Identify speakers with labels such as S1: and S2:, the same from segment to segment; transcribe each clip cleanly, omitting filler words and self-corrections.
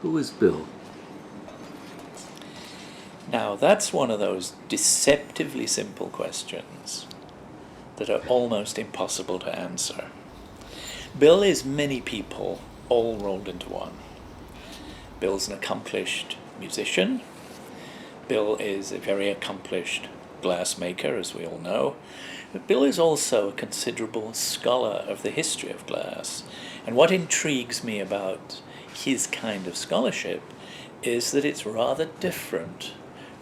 S1: Who is Bill?
S2: Now, that's one of those deceptively simple questions that are almost impossible to answer. Bill is many people all rolled into one. Bill's an accomplished musician. Bill is a very accomplished glassmaker, as we all know. But Bill is also a considerable scholar of the history of glass. And what intrigues me about his kind of scholarship is that it's rather different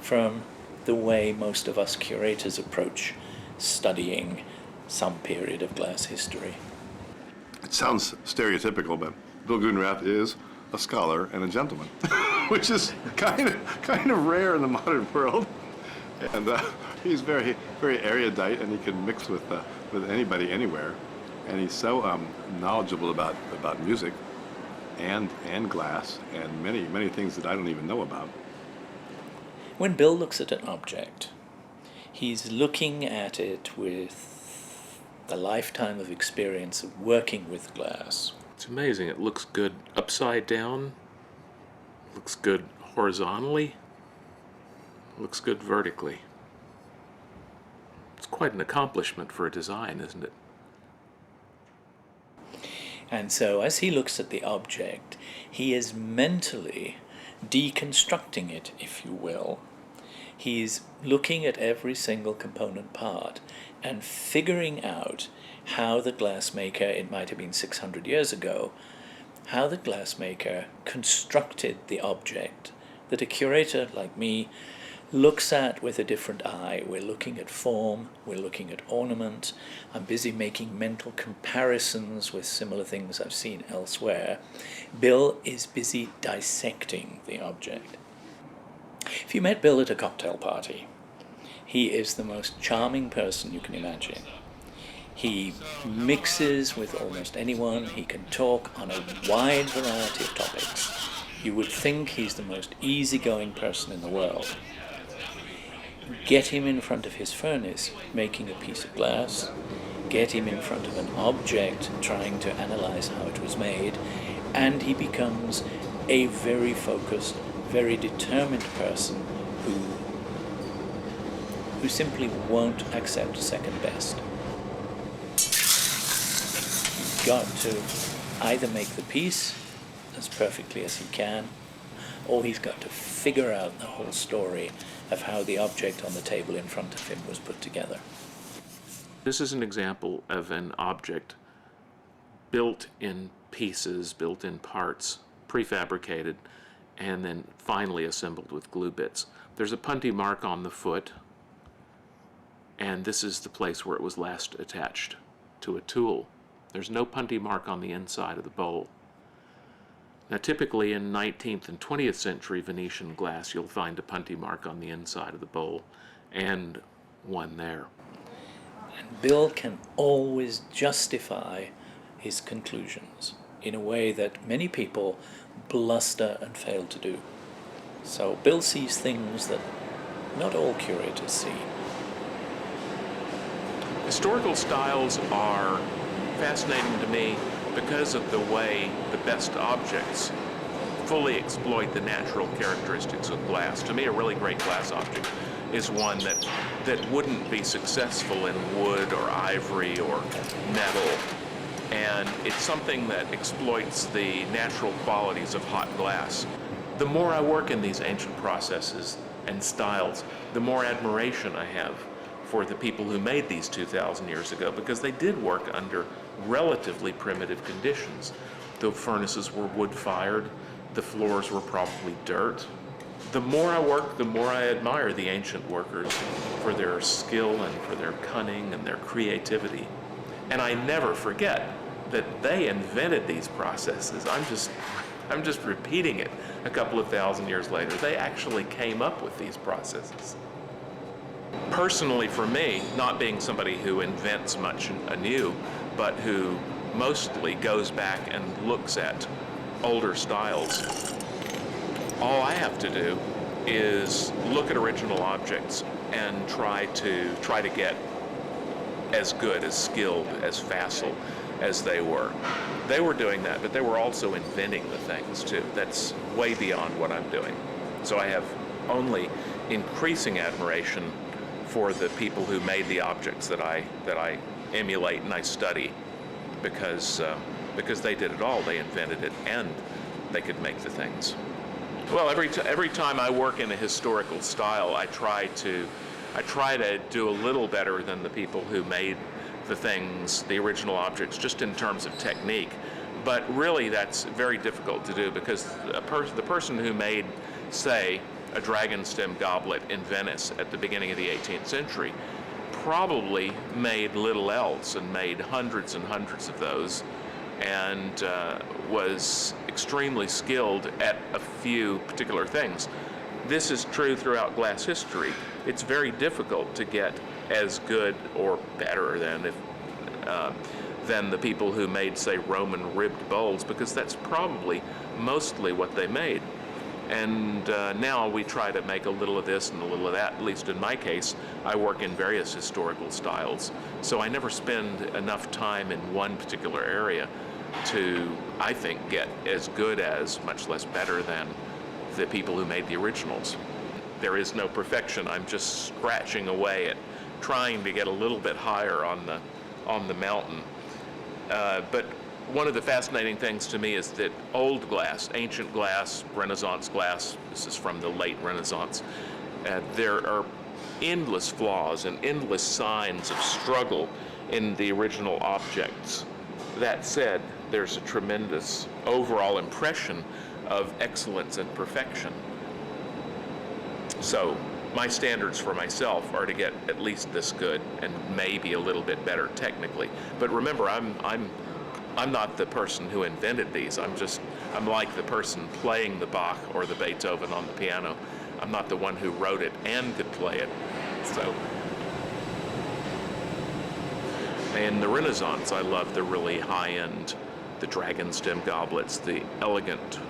S2: from the way most of us curators approach studying some period of glass history.
S3: It sounds stereotypical, but Bill Gudenrath is a scholar and a gentleman, which is kind of rare in the modern world. And he's very, very erudite, and he can mix with anybody, anywhere. And he's so knowledgeable about music and glass and many things that I don't even know about.
S2: When Bill looks at an object, he's looking at it with a lifetime of experience of working with glass.
S4: It's amazing. It looks good upside down, looks good horizontally, looks good vertically. It's quite an accomplishment for a design, isn't it?
S2: And so as he looks at the object, he is mentally deconstructing it, if you will. He's looking at every single component part and figuring out how the glassmaker, it might have been 600 years ago, how the glassmaker constructed the object that a curator like me looks at with a different eye. We're looking at form, we're looking at ornament. I'm busy making mental comparisons with similar things I've seen elsewhere. Bill is busy dissecting the object. If you met Bill at a cocktail party, he is the most charming person you can imagine. He mixes with almost anyone. He can talk on a wide variety of topics. You would think he's the most easygoing person in the world. Get him in front of his furnace making a piece of glass, get him in front of an object trying to analyze how it was made, and he becomes a very focused, very determined person who simply won't accept second best. You've got to either make the piece as perfectly as he can, or he's got to figure out the whole story of how the object on the table in front of him was put together.
S4: This is an example of an object built in pieces, built in parts, prefabricated, and then finally assembled with glue bits. There's a punty mark on the foot, and this is the place where it was last attached to a tool. There's no punty mark on the inside of the bowl. Now, typically in 19th and 20th century Venetian glass, you'll find a punty mark on the inside of the bowl, and one there.
S2: And Bill can always justify his conclusions in a way that many people bluster and fail to do. So Bill sees things that not all curators see.
S4: Historical styles are fascinating to me because of the way the best objects fully exploit the natural characteristics of glass. To me, a really great glass object is one that wouldn't be successful in wood or ivory or metal. And it's something that exploits the natural qualities of hot glass. The more I work in these ancient processes and styles, the more admiration I have for the people who made these 2,000 years ago, because they did work under relatively primitive conditions. The furnaces were wood-fired, the floors were probably dirt. The more I work, the more I admire the ancient workers for their skill and for their cunning and their creativity. And I never forget that they invented these processes. I'm just repeating it a couple of thousand years later. They actually came up with these processes. Personally, for me, not being somebody who invents much anew, but who mostly goes back and looks at older styles, all I have to do is look at original objects and try to get as good, as skilled, as facile as they were. They were doing that, but they were also inventing the things too. That's way beyond what I'm doing. So I have only increasing admiration for the people who made the objects that I emulate and I study, because they did it all. They invented it and they could make the things. Well, every time I work in a historical style, I try to do a little better than the people who made the things, the original objects, just in terms of technique. But really, that's very difficult to do, because the person who made, say, a dragon stem goblet in Venice at the beginning of the 18th century probably made little else and made hundreds and hundreds of those, and was extremely skilled at a few particular things. This is true throughout glass history. It's very difficult to get as good or better than the people who made, say, Roman ribbed bowls, because that's probably mostly what they made. And now we try to make a little of this and a little of that. At least in my case, I work in various historical styles, so I never spend enough time in one particular area to, I think, get as good as, much less better than, the people who made the originals. There is no perfection. I'm just scratching away at trying to get a little bit higher on the mountain. But one of the fascinating things to me is that old glass, ancient glass, Renaissance glass, this is from the late Renaissance, there are endless flaws and endless signs of struggle in the original objects. That said, there's a tremendous overall impression of excellence and perfection. So my standards for myself are to get at least this good and maybe a little bit better technically. But remember, I'm not the person who invented these. I'm like the person playing the Bach or the Beethoven on the piano. I'm not the one who wrote it and could play it. So in the Renaissance, I love the really high-end, the dragon stem goblets, the elegant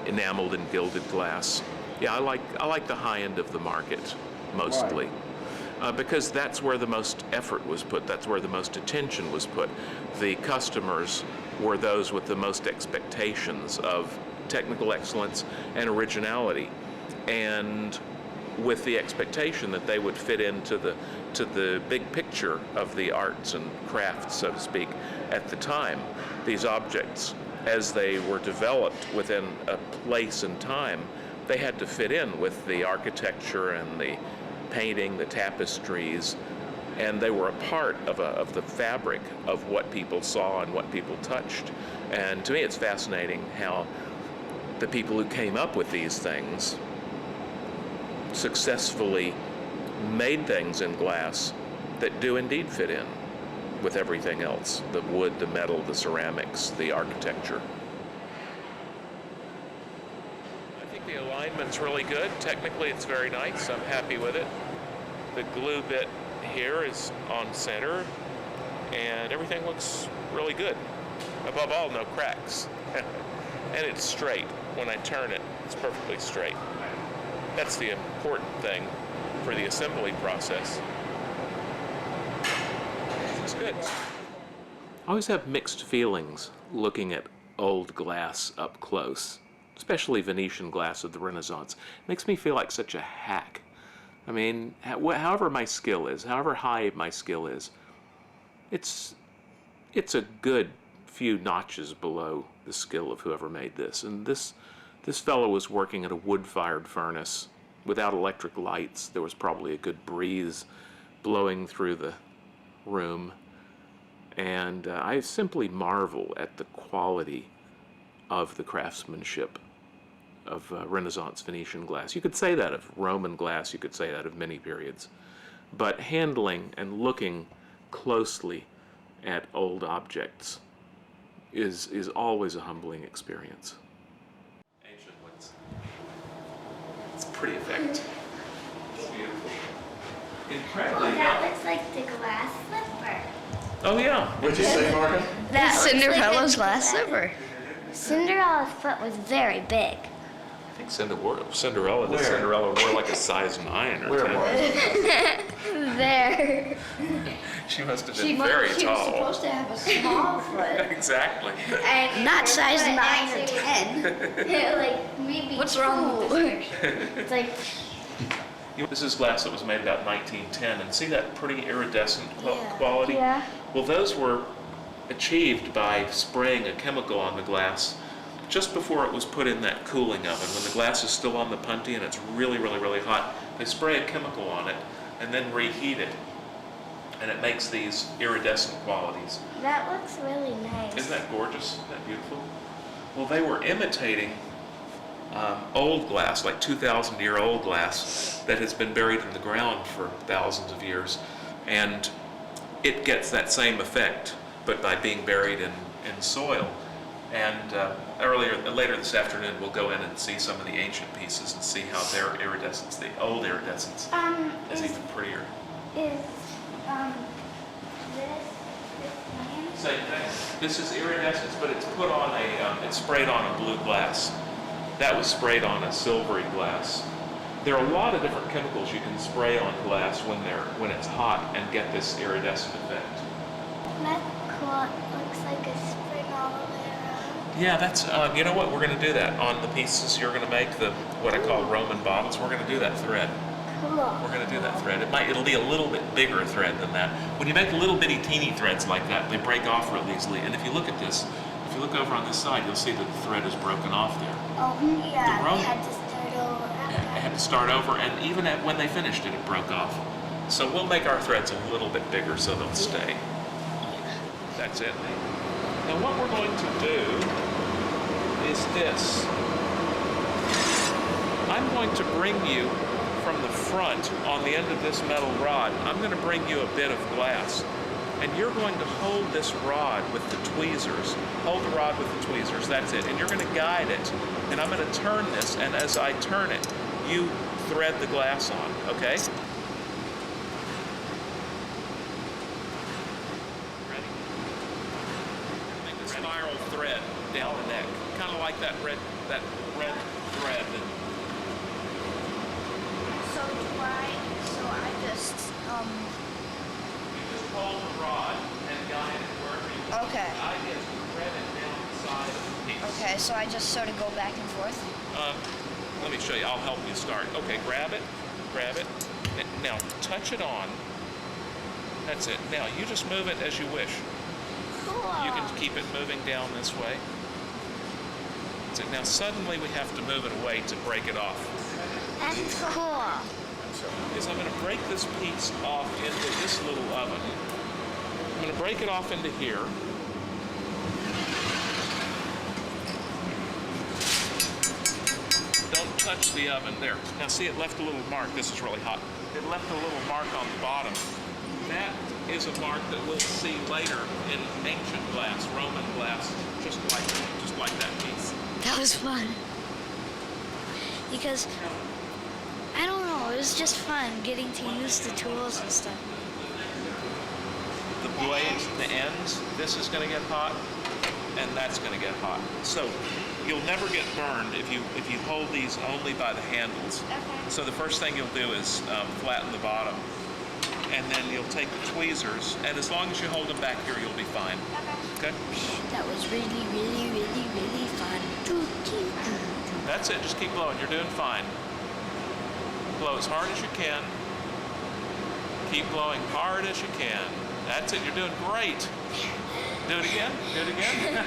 S4: enameled and gilded glass. Yeah, I like the high end of the market mostly. Because that's where the most effort was put, that's where the most attention was put. The customers were those with the most expectations of technical excellence and originality, and with the expectation that they would fit into the big picture of the arts and crafts, so to speak, at the time. These objects, as they were developed within a place and time, they had to fit in with the architecture and the painting, the tapestries, and they were a part of the fabric of what people saw and what people touched. And to me, it's fascinating how the people who came up with these things successfully made things in glass that do indeed fit in with everything else, the wood, the metal, the ceramics, the architecture. I think the alignment's really good. Technically, it's very nice. I'm happy with it. The glue bit here is on center, and everything looks really good. Above all, no cracks. And it's straight. When I turn it, it's perfectly straight. That's the important thing for the assembly process. It's good. I always have mixed feelings looking at old glass up close, especially Venetian glass of the Renaissance. It makes me feel like such a hack. I mean, however my skill is, however high my skill is, it's a good few notches below the skill of whoever made this. And this fellow was working at a wood-fired furnace without electric lights. There was probably a good breeze blowing through the room. And I simply marvel at the quality of the craftsmanship of Renaissance Venetian glass. You could say that of Roman glass, you could say that of many periods. But handling and looking closely at old objects is always a humbling experience. Ancient ones. It's a pretty effect. It's beautiful. Incredibly.
S1: Oh, that looks like the glass slipper.
S4: Oh yeah.
S3: What'd you say, Morgan?
S1: That
S5: Cinderella's glass slipper.
S1: Cinderella's foot was very big.
S4: think Cinderella wore like a size 9 or 10.
S1: There.
S4: She must have been very
S5: She was
S4: tall.
S5: supposed to have a small foot.
S4: Exactly.
S1: And
S5: Not size
S1: but
S5: 9 or
S1: actually
S5: 10.
S1: like maybe
S5: What's wrong with this picture?
S1: It's like
S4: This is glass that was made about 1910, and see that pretty iridescent quality?
S1: Yeah.
S4: Well, those were achieved by spraying a chemical on the glass just before it was put in that cooling oven. When the glass is still on the punty and it's really, really, really hot, they spray a chemical on it and then reheat it, and it makes these iridescent qualities.
S1: that looks really nice.
S4: Isn't that gorgeous? Isn't that beautiful? Well, they were imitating old glass, like 2,000-year-old glass that has been buried in the ground for thousands of years, and it gets that same effect, but by being buried in soil. And later this afternoon, we'll go in and see some of the ancient pieces and see how their iridescence, the old iridescence, is even prettier.
S1: Is this plan?
S4: Same thing. This is iridescence, but it's put on it's sprayed on a blue glass. That was sprayed on a silvery glass. There are a lot of different chemicals you can spray on glass when it's hot and get this iridescent effect.
S1: That's cool. It looks like a spring all the way around.
S4: Yeah, that's, you know what, we're going to do that. On the pieces you're going to make, what I call Roman bottles, we're going to do that thread.
S1: Cool.
S4: We're going to do that thread. It'll be a little bit bigger thread than that. When you make little bitty teeny threads like that, they break off real easily. And if you look at this, if you look over on this side, you'll see that the thread is broken off there.
S1: Oh, yeah.
S4: The Roman-
S1: They had to start over.
S4: They had to start over, and even when they finished it, it broke off. So we'll make our threads a little bit bigger so they'll stay. That's it. Now what we're going to do is this. I'm going to bring you from the front on the end of this metal rod, I'm going to bring you a bit of glass. And you're going to hold this rod with the tweezers. Hold the rod with the tweezers, that's it. And you're going to guide it. And I'm going to turn this, and as I turn it, you thread the glass on, okay? Ready? Make the spiral thread down the neck, kind of like that red thread.
S5: So I just,
S4: You just hold the rod and guide it wherever you want.
S5: Okay.
S4: The idea is to thread it down the side of the piece.
S5: okay, so I just sort of go back and forth.
S4: Let me show you. I'll help you start. Okay, grab it. Now touch it on. That's it. Now you just move it as you wish.
S1: Cool.
S4: You can keep it moving down this way. That's it. Now suddenly we have to move it away to break it off.
S1: That's cool.
S4: Is I'm going to break this piece off into this little oven. I'm going to break it off into here. Don't touch the oven. There. Now see, it left a little mark. This is really hot. It left a little mark on the bottom. That is a mark that we'll see later in ancient glass, Roman glass, just like that piece.
S5: That was fun. Because, I don't know, it was just fun getting to use the tools and stuff.
S4: The blades, the ends, this is going to get hot, and that's going to get hot. So you'll never get burned if you hold these only by the handles.
S1: Okay.
S4: So the first thing you'll do is flatten the bottom, and then you'll take the tweezers, and as long as you hold them back here, you'll be fine. Okay?
S5: That was really, really, really, really fun.
S4: That's it. Just keep blowing. You're doing fine. Blow as hard as you can. Keep blowing hard as you can. That's it. You're doing great. Do it again. Do it again.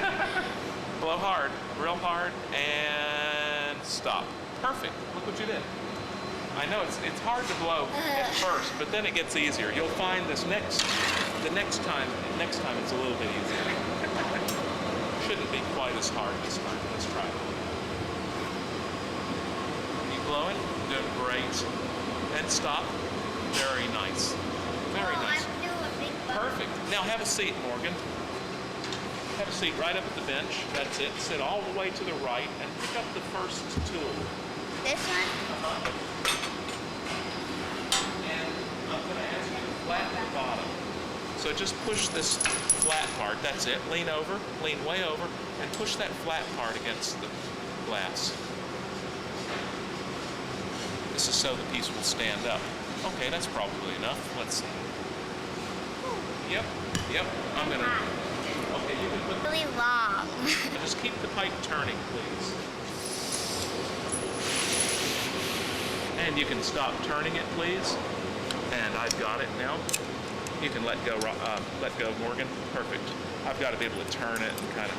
S4: Blow hard, real hard, and stop. Perfect. Look what you did. I know it's hard to blow at first, but then it gets easier. You'll find the next time it's a little bit easier. Shouldn't be quite as hard this time. Let's try it. Keep blowing. Doing great. And stop. Very nice. Very nice.
S1: I'm doing a big bump.
S4: Perfect. Now have a seat, Morgan. Have a seat right up at the bench. That's it. Sit all the way to the right and pick up the first tool.
S1: This one?
S4: And I'm going to ask you to flatten the bottom. So just push this flat part. That's it. Lean over, lean way over, and push that flat part against the glass. This is so the piece will stand up. Okay, that's probably enough. Let's see. Yep, I'm gonna, okay, you can put,
S1: Really long.
S4: just keep the pipe turning, please. And you can stop turning it, please. And I've got it now. You can let go, Morgan. Perfect. I've got to be able to turn it and kind of.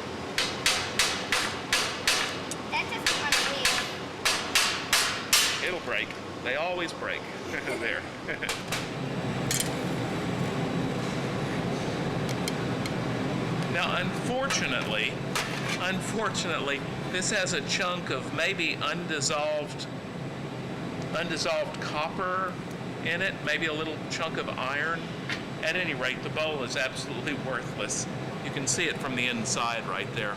S1: That doesn't want to leave.
S4: It'll break. They always break. There. Now, unfortunately, this has a chunk of maybe undissolved copper in it, maybe a little chunk of iron. At any rate, the bowl is absolutely worthless. You can see it from the inside right there.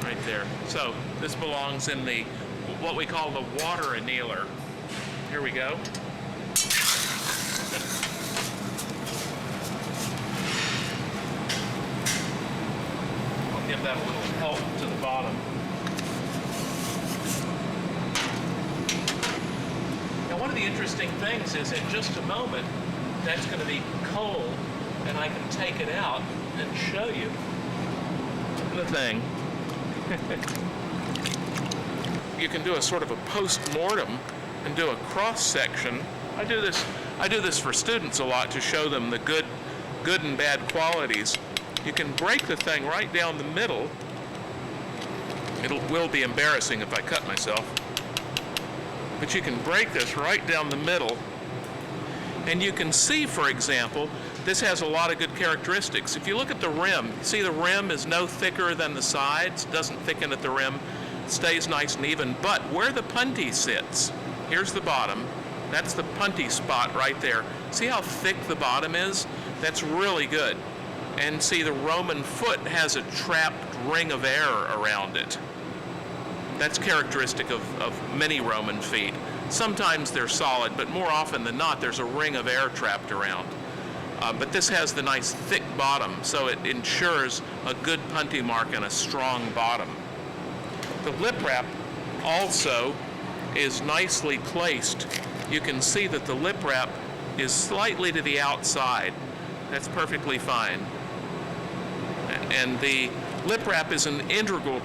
S4: Right there. So this belongs in the, what we call the water annealer. Here we go. I'll give that a little help to the bottom. Now, one of the interesting things is in just a moment, that's going to be cold, and I can take it out and show you the thing. You can do a sort of a post-mortem and do a cross-section. I do this for students a lot to show them the good and bad qualities. You can break the thing right down the middle. It will be embarrassing if I cut myself. But you can break this right down the middle. And you can see, for example, this has a lot of good characteristics. If you look at the rim, see the rim is no thicker than the sides, doesn't thicken at the rim, stays nice and even. But where the punty sits, here's the bottom, that's the punty spot right there. See how thick the bottom is? That's really good. And see, the Roman foot has a trapped ring of air around it. That's characteristic of many Roman feet. Sometimes they're solid, but more often than not, there's a ring of air trapped around. But this has the nice thick bottom, so it ensures a good punty mark and a strong bottom. The lip wrap also is nicely placed. You can see that the lip wrap is slightly to the outside. That's perfectly fine. And the lip wrap is an integral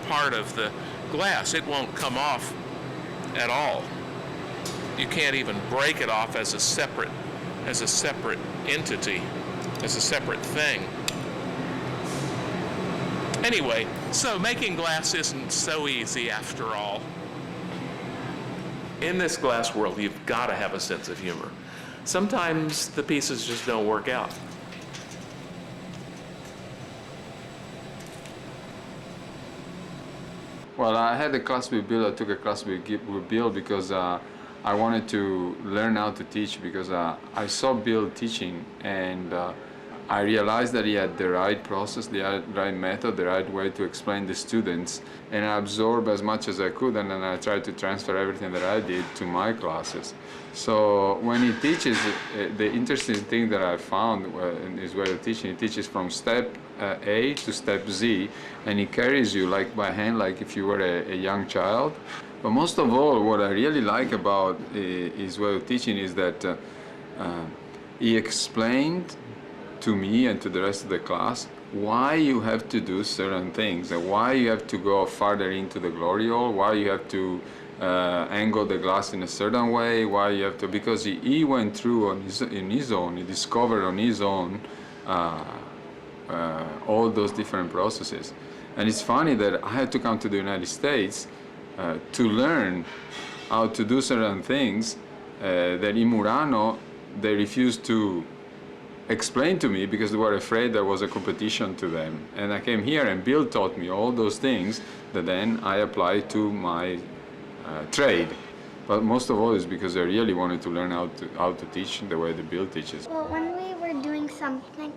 S4: part of the glass. It won't come off at all. You can't even break it off as a separate entity, as a separate thing. Anyway, so making glass isn't so easy after all. In this glass world, you've got to have a sense of humor. Sometimes the pieces just don't work out.
S6: Well, I had a class with Bill. I took a class with Bill because I wanted to learn how to teach, because I saw Bill teaching, and I realized that he had the right process, the right method, the right way to explain to students, and I absorbed as much as I could, and then I tried to transfer everything that I did to my classes. So when he teaches, the interesting thing that I found in his way of teaching, he teaches from step A to step Z, and he carries you like by hand, like if you were a young child. But most of all, what I really like about his way of teaching is that he explained to me and to the rest of the class why you have to do certain things, and why you have to go farther into the glory hole, why you have to angle the glass in a certain way, why you have to, because he went through on his own, he discovered on his own all those different processes. And it's funny that I had to come to the United States to learn how to do certain things that in Murano they refused to explain to me because they were afraid there was a competition to them. And I came here and Bill taught me all those things that then I applied to my trade. But most of all is because I really wanted to learn how to teach the way that Bill teaches.
S1: Well, when we were doing something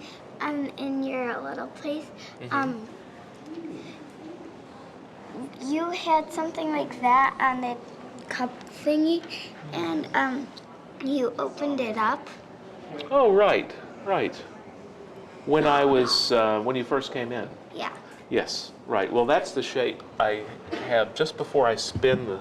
S1: in your little place, you had something like that on the cup thingy, and you opened it up.
S4: Oh, right. When I was, when you first came in?
S1: Yeah.
S4: Yes, right. Well, that's the shape I have just before I spin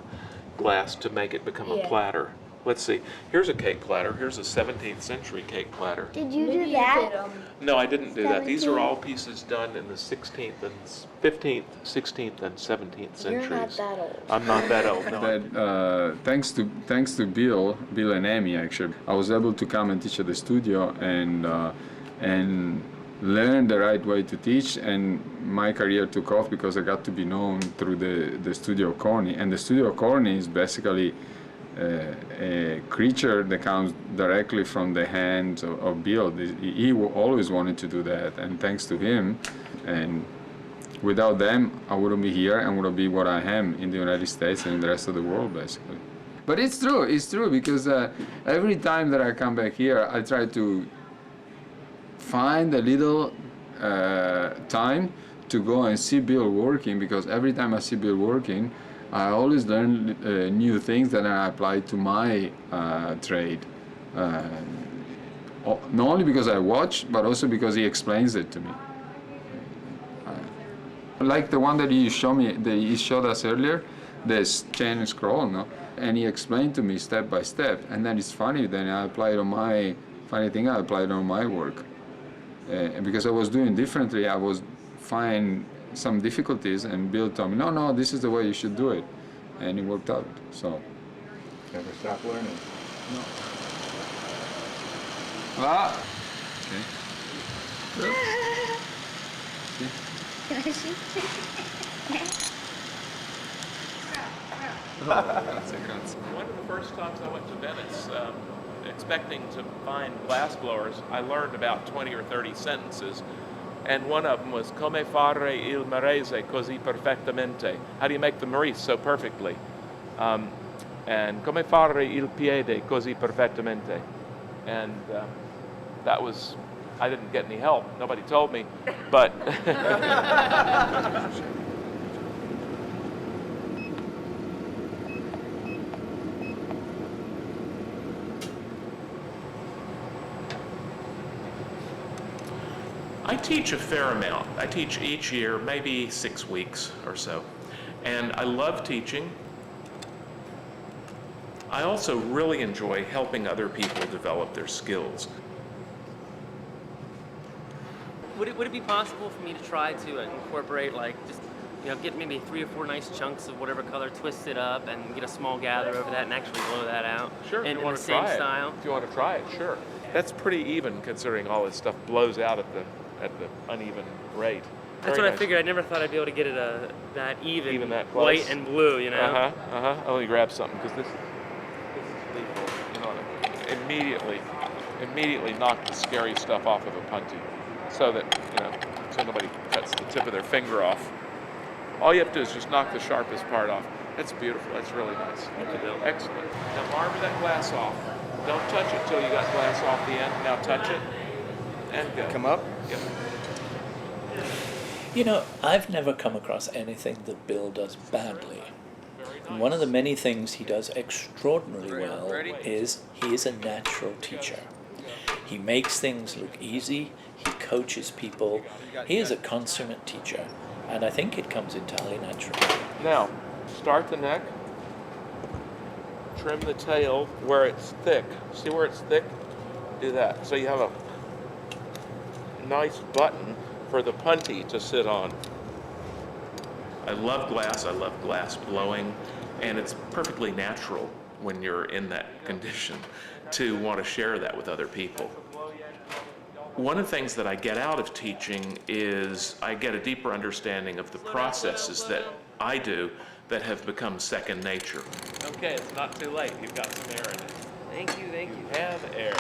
S4: glass to make it become a platter. Let's see. Here's a cake platter. Here's a 17th century cake platter.
S1: Did you do that?
S4: No, I didn't do that. These are
S1: 17th?
S4: all pieces done in the 16th and 15th, 16th and 17th centuries.
S1: You're not that old.
S4: I'm not that old. No.
S6: That thanks to Bill and Amy actually, I was able to come and teach at the studio and learn the right way to teach, and my career took off because I got to be known through the Studio Corny, and the Studio Corny is basically a creature that comes directly from the hands of Bill. He always wanted to do that, and thanks to him, and without them, I wouldn't be here and wouldn't be what I am in the United States and in the rest of the world, basically. But it's true because every time that I come back here, I try to find a little time to go and see Bill working, because every time I see Bill working, I always learn new things that I apply to my trade. Not only because I watch, but also because he explains it to me. Like the one that he showed us earlier, the chain and scroll, no? And he explained to me step by step, and then it's funny. Then I apply it on my work. And because I was doing differently, I was find some difficulties, and Bill told me, no, this is the way you should do it, and it worked out. So
S7: Never stop learning.
S6: no. Ah. Okay.
S1: Can I see?
S4: One of the first times I went to Venice, expecting to find glass blowers, I learned about 20 or 30 sentences, and one of them was "Come fare il marese così perfettamente." How do you make the marise so perfectly? And "Come fare il piede così perfettamente." And that was, I didn't get any help. Nobody told me, but. I teach a fair amount. I teach each year, maybe 6 weeks or so. And I love teaching. I also really enjoy helping other people develop their skills.
S8: Would it be possible for me to try to incorporate, like, just, get maybe 3 or 4 nice chunks of whatever color, twist it up, and get a small gather over that and actually blow that out?
S4: Sure,
S8: in
S4: if you want
S8: the
S4: to
S8: same
S4: try it.
S8: style?
S4: If you want to try it, sure. That's pretty even considering all this stuff blows out at the uneven rate.
S8: That's
S4: Very
S8: what I
S4: nice.
S8: figured. I never thought I'd be able to get it that even
S4: that close.
S8: white and blue,
S4: Let me grab something, because this is lethal. You know, immediately knock the scary stuff off of a punty, so that so nobody cuts the tip of their finger off. All you have to do is just knock the sharpest part off. That's beautiful. That's really nice.
S8: Thank you, Bill.
S4: Excellent. Now armor that glass off. Don't touch it till you got glass off the end. Now touch it and go.
S7: Come up?
S4: Yep.
S2: I've never come across anything that Bill does badly. And one of the many things he does extraordinarily well is he is a natural teacher. He makes things look easy, he coaches people, he is a consummate teacher, and I think it comes entirely naturally.
S4: Now, start the neck, trim the tail where it's thick. See where it's thick? Do that. So you have a nice button for the punty to sit on. I love glass blowing, and it's perfectly natural when you're in that condition to want to share that with other people. One of the things that I get out of teaching is I get a deeper understanding of the processes that I do that have become second nature. Okay, it's not too late. You've got some air in it.
S8: Thank you.
S4: You have air.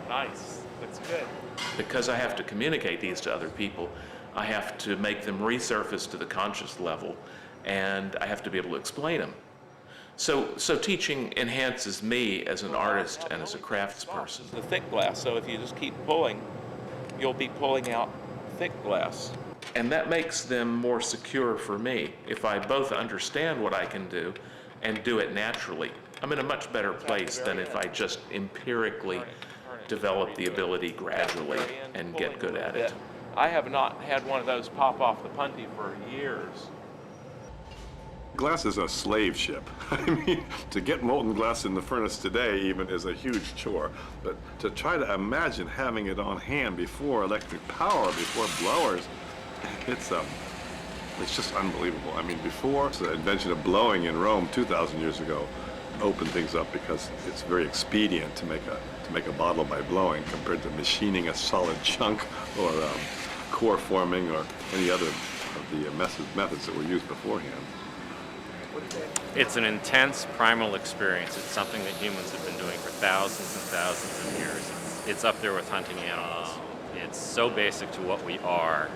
S4: Nice. Looks good. Because I have to communicate these to other people, I have to make them resurface to the conscious level, and I have to be able to explain them. So teaching enhances me as an artist and as a craftsperson. The thick glass, so if you just keep pulling, you'll be pulling out thick glass. And that makes them more secure for me. If I both understand what I can do and do it naturally, I'm in a much better place than if I just empirically develop the ability gradually and get good at it. I have not had one of those pop off the punty for years.
S3: Glass is a slave ship. I mean, to get molten glass in the furnace today even is a huge chore. But to try to imagine having it on hand before electric power, before blowers, it's just unbelievable. I mean, before the invention of blowing in Rome 2,000 years ago opened things up because it's very expedient to make a bottle by blowing compared to machining a solid chunk or core forming or any other of the methods that were used beforehand.
S9: It's an intense primal experience. It's something that humans have been doing for thousands and thousands of years. It's up there with hunting animals. It's so basic to what we are,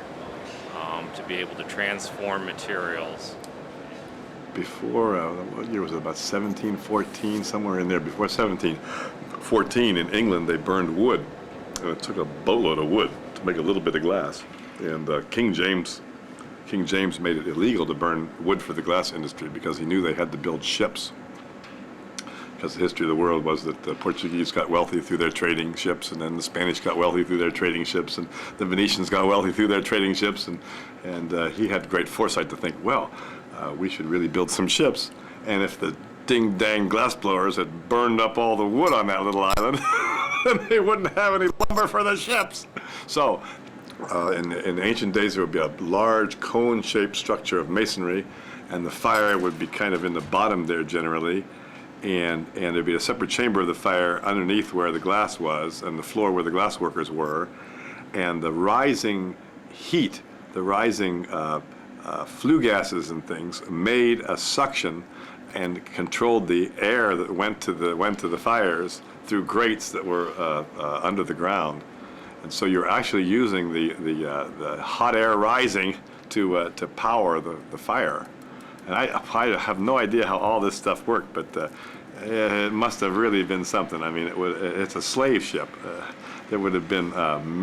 S9: to be able to transform materials.
S3: Before, what year was it, about 1714, somewhere in there, before 1714 in England they burned wood. And it took a boatload of wood to make a little bit of glass. And King James made it illegal to burn wood for the glass industry because he knew they had to build ships. Because the history of the world was that the Portuguese got wealthy through their trading ships, and then the Spanish got wealthy through their trading ships, and the Venetians got wealthy through their trading ships, and he had great foresight to think, well, we should really build some ships. And if the ding-dang glassblowers had burned up all the wood on that little island, then they wouldn't have any lumber for the ships. So in ancient days, there would be a large cone-shaped structure of masonry, and the fire would be kind of in the bottom there generally, and there'd be a separate chamber of the fire underneath where the glass was, and the floor where the glass workers were, and the rising heat, the rising flue gases and things made a suction and controlled the air that went to the fires through grates that were under the ground. And so you're actually using the hot air rising to power the fire. And I have no idea how all this stuff worked, but it must have really been something. I mean, it's a slave ship. There would have been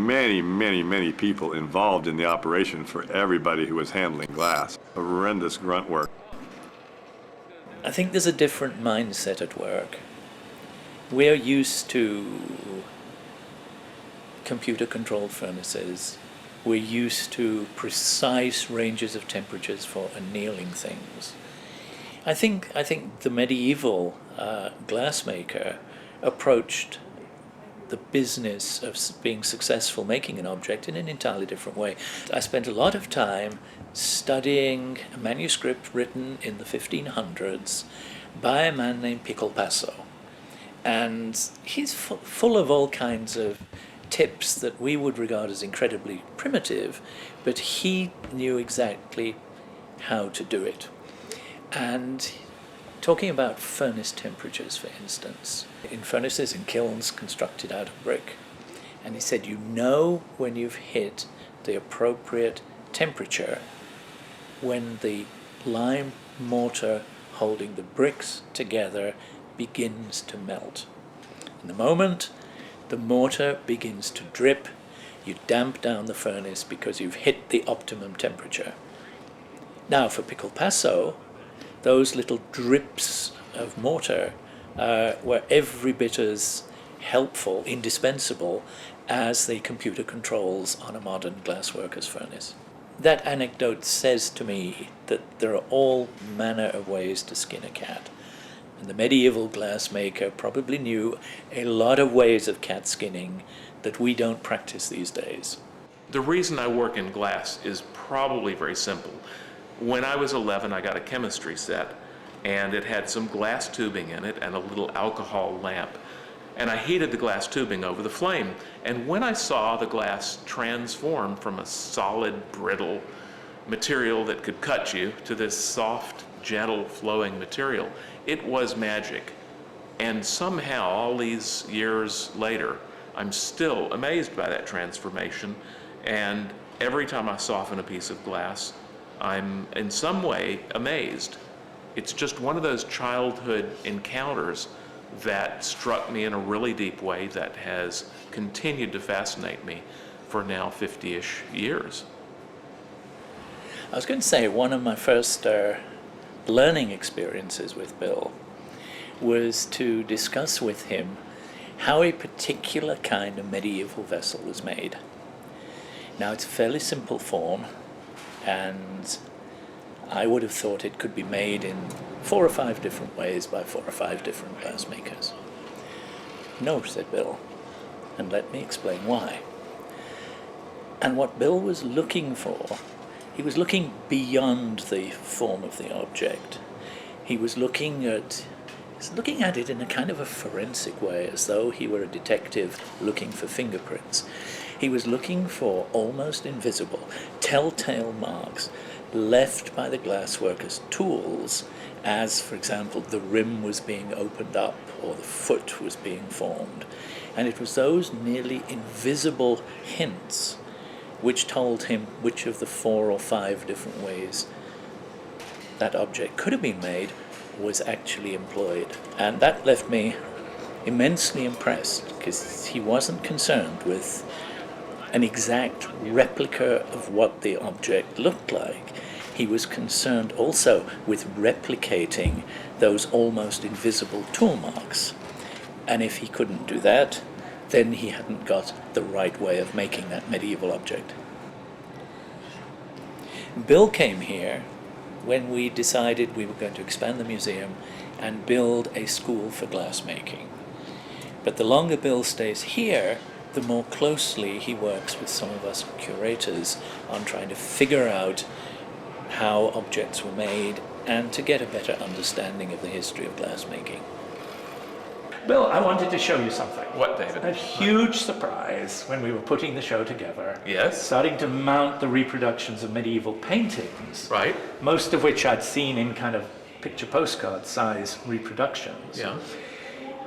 S3: many people involved in the operation for everybody who was handling glass. Horrendous grunt work.
S2: I think there's a different mindset at work. We're used to computer-controlled furnaces. We're used to precise ranges of temperatures for annealing things. I think the medieval glassmaker approached the business of being successful making an object in an entirely different way. I spent a lot of time studying a manuscript written in the 1500s by a man named Piccolpasso. And he's full of all kinds of tips that we would regard as incredibly primitive, but he knew exactly how to do it. And talking about furnace temperatures, for instance, in furnaces and kilns constructed out of brick, and he said, you know when you've hit the appropriate temperature when the lime mortar holding the bricks together begins to melt. In the moment the mortar begins to drip, you damp down the furnace because you've hit the optimum temperature. Now for Piccolpasso, those little drips of mortar were every bit as helpful, indispensable, as the computer controls on a modern glassworker's furnace. That anecdote says to me that there are all manner of ways to skin a cat. And the medieval glassmaker probably knew a lot of ways of cat skinning that we don't practice these days.
S4: The reason I work in glass is probably very simple. When I was 11, I got a chemistry set, and it had some glass tubing in it and a little alcohol lamp. And I heated the glass tubing over the flame. And when I saw the glass transform from a solid, brittle material that could cut you to this soft, gentle, flowing material, it was magic. And somehow, all these years later, I'm still amazed by that transformation. And every time I soften a piece of glass, I'm in some way amazed. It's just one of those childhood encounters that struck me in a really deep way that has continued to fascinate me for now 50-ish years.
S2: I was going to say one of my first learning experiences with Bill was to discuss with him how a particular kind of medieval vessel was made. Now it's a fairly simple form, and I would have thought it could be made in 4 or 5 different ways by 4 or 5 different glassmakers. No, said Bill, and let me explain why. And what Bill was looking for, he was looking beyond the form of the object. He was looking at it in a kind of a forensic way, as though he were a detective looking for fingerprints. He was looking for almost invisible, telltale marks left by the glassworker's tools as, for example, the rim was being opened up or the foot was being formed. And it was those nearly invisible hints which told him which of the 4 or 5 different ways that object could have been made was actually employed. And that left me immensely impressed, because he wasn't concerned with an exact replica of what the object looked like. He was concerned also with replicating those almost invisible tool marks. And if he couldn't do that, then he hadn't got the right way of making that medieval object. Bill came here when we decided we were going to expand the museum and build a school for glassmaking. But the longer Bill stays here, the more closely he works with some of us curators on trying to figure out how objects were made and to get a better understanding of the history of glassmaking.
S10: Bill, I wanted to show you something.
S2: What, David?
S10: A huge surprise when we were putting the show together.
S2: Yes?
S10: Starting to mount the reproductions of medieval paintings.
S2: Right.
S10: Most of which I'd seen in kind of picture postcard size reproductions.
S2: Yeah.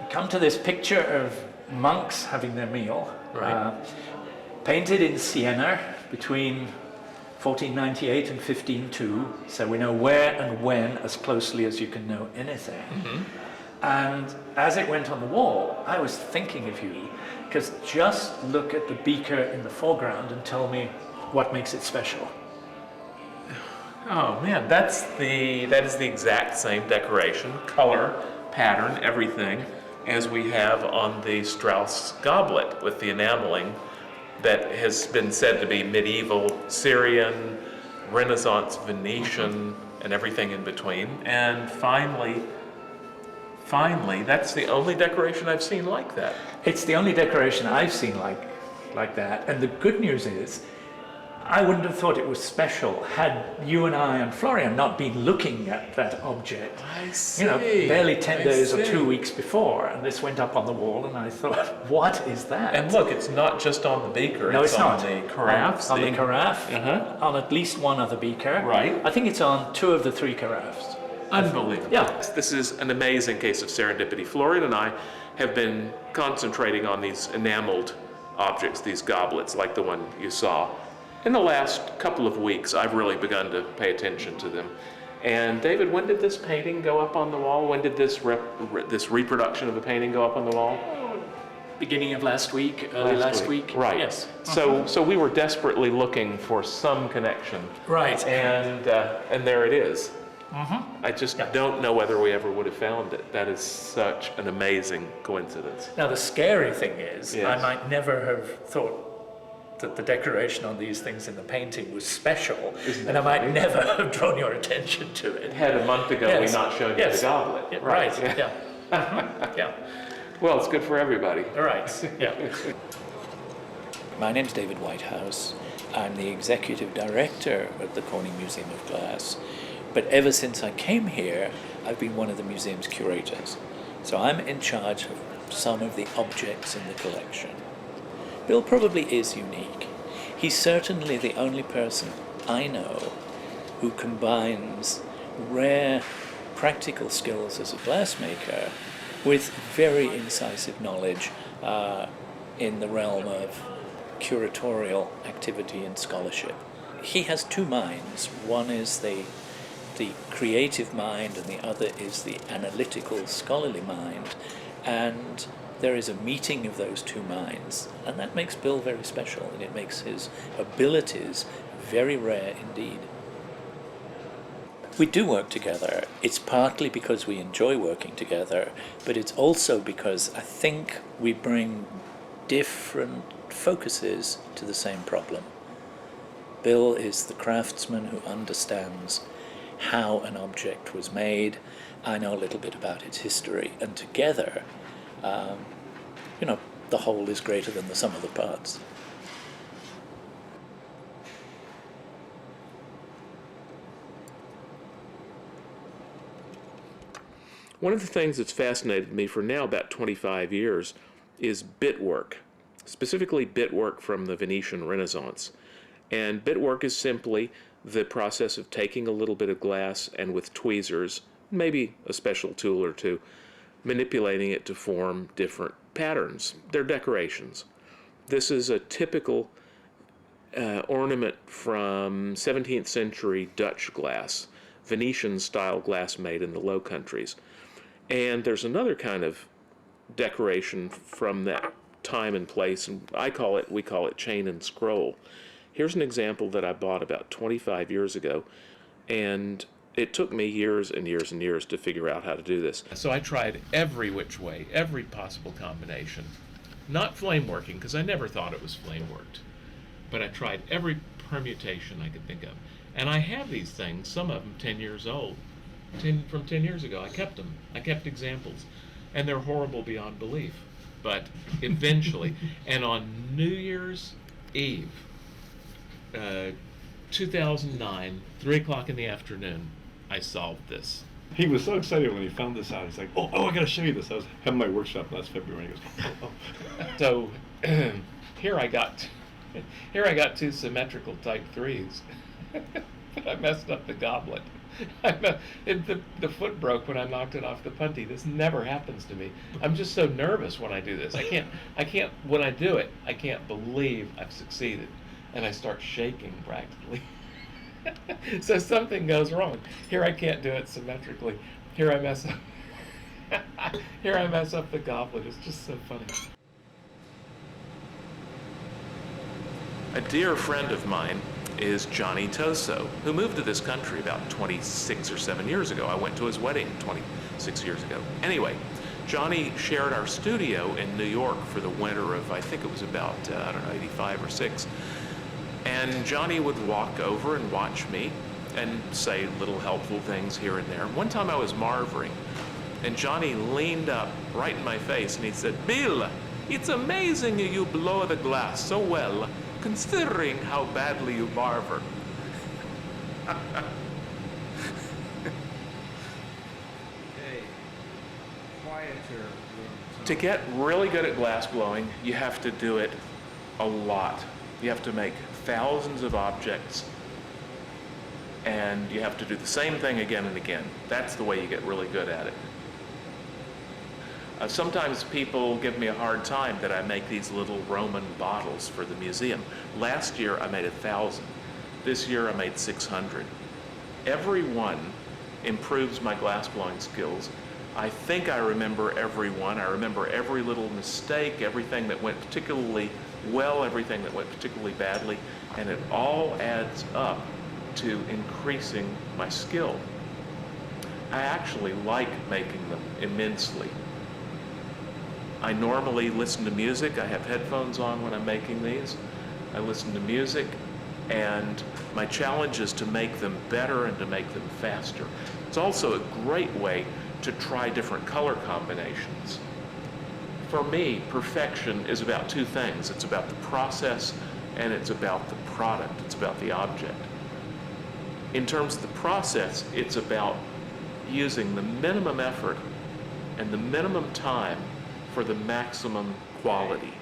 S10: Come to this picture of monks having their meal.
S2: Right.
S10: Painted in Siena between 1498 and 1502. So we know where and when as closely as you can know anything. Mm-hmm. And as it went on the wall, I was thinking of you, because just look at the beaker in the foreground and tell me what makes it special.
S4: Oh man, that is the exact same decoration, color, pattern, everything as we have on the Strauss goblet with the enameling that has been said to be medieval Syrian, Renaissance Venetian, and everything in between. And finally, that's the only decoration I've seen like that.
S10: It's the only decoration I've seen like that. And the good news is, I wouldn't have thought it was special had you and I and Florian not been looking at that object.
S4: I see.
S10: You know, barely 10 days or
S4: see.
S10: 2 weeks before, and this went up on the wall, and I thought, what is that?
S4: And look, it's not just on the beaker.
S10: No, it's
S4: on
S10: not.
S4: the carafes.
S10: On the carafe, on at least one other beaker.
S4: Right.
S10: I think it's on 2 of the 3 carafes.
S4: Unbelievable.
S10: Yeah.
S4: This is an amazing case of serendipity. Florian and I have been concentrating on these enameled objects, these goblets, like the one you saw. In the last couple of weeks, I've really begun to pay attention to them. And David, when did this painting go up on the wall? When did this reproduction of the painting go up on the wall?
S10: Beginning of last week, early last week.
S4: Right.
S10: Yes.
S4: So we were desperately looking for some connection.
S10: Right.
S4: And there it is. I just don't know whether we ever would have found it. That is such an amazing coincidence.
S10: Now the scary thing is,
S4: Yes.
S10: I might never have thought that the decoration on these things in the painting was special, and I might never have drawn your attention to it.
S4: Had a month ago we not shown you the goblet.
S10: Yeah, right. Yeah. Yeah.
S4: Well, it's good for everybody.
S10: All right. Yeah.
S2: My name's David Whitehouse. I'm the executive director of the Corning Museum of Glass. But ever since I came here, I've been one of the museum's curators. So I'm in charge of some of the objects in the collection. Bill probably is unique. He's certainly the only person I know who combines rare practical skills as a glassmaker with very incisive knowledge in the realm of curatorial activity and scholarship. He has 2 minds. One is the creative mind, and the other is the analytical, scholarly mind. And there is a meeting of those 2 minds, and that makes Bill very special, and it makes his abilities very rare indeed. We do work together. It's partly because we enjoy working together, but it's also because I think we bring different focuses to the same problem. Bill is the craftsman who understands how an object was made. I know a little bit about its history, and together, the whole is greater than the sum of the parts.
S4: One of the things that's fascinated me for now about 25 years is bit work, specifically bit work from the Venetian Renaissance. And bit work is simply the process of taking a little bit of glass and with tweezers, maybe a special tool or two, manipulating it to form different patterns. They're decorations. This is a typical ornament from 17th century Dutch glass, Venetian style glass made in the Low Countries. And there's another kind of decoration from that time and place, and we call it chain and scroll. Here's an example that I bought about 25 years ago, and it took me years and years and years to figure out how to do this. So I tried every which way, every possible combination. Not flame working, because I never thought it was flame worked, but I tried every permutation I could think of. And I have these things, some of them 10 years old. From 10 years ago, I kept them. I kept examples, and they're horrible beyond belief. But eventually, and on New Year's Eve, 2009, 3 o'clock in the afternoon, I solved this.
S3: He was so excited when he found this out. He's like, oh, I got to show you this. I was having my workshop last February. He goes, oh.
S4: So here I got 2 symmetrical type 3s. But I messed up the goblet. The foot broke when I knocked it off the punty. This never happens to me. I'm just so nervous when I do this. When I do it, I can't believe I've succeeded. And I start shaking practically. So something goes wrong. Here I can't do it symmetrically. Here I mess up. Here I mess up the goblet. It's just so funny. A dear friend of mine is Johnny Toso, who moved to this country about 26 or 7 years ago. I went to his wedding 26 years ago. Anyway, Johnny shared our studio in New York for the winter of, I think it was about, 85 or 6. And Johnny would walk over and watch me and say little helpful things here and there. One time I was marvering, and Johnny leaned up right in my face and he said, "Bill, it's amazing you blow the glass so well, considering how badly you marver." To get really good at glass blowing, you have to do it a lot. You have to make thousands of objects, and you have to do the same thing again and again. That's the way you get really good at it. Sometimes people give me a hard time that I make these little Roman bottles for the museum. Last year I made 1,000. This year I made 600. Every one improves my glass blowing skills. I think I remember every one. I remember every little mistake, everything that went particularly well, everything that went particularly badly, and it all adds up to increasing my skill. I actually like making them immensely. I normally listen to music. I have headphones on when I'm making these. I listen to music, and my challenge is to make them better and to make them faster. It's also a great way to try different color combinations. For me, perfection is about 2 things. It's about the process and it's about the product. It's about the object. In terms of the process, it's about using the minimum effort and the minimum time for the maximum quality.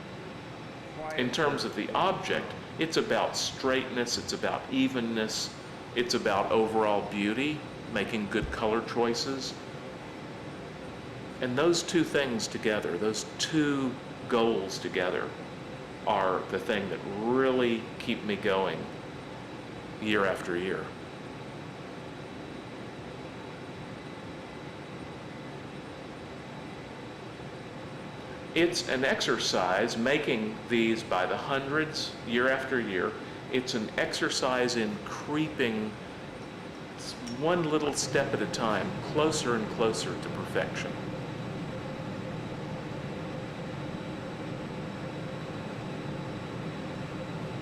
S4: In terms of the object, it's about straightness, it's about evenness, it's about overall beauty, making good color choices. And those 2 things together, those 2 goals together, are the thing that really keep me going year after year. It's an exercise, making these by the hundreds year after year. It's an exercise in creeping one little step at a time, closer and closer to perfection.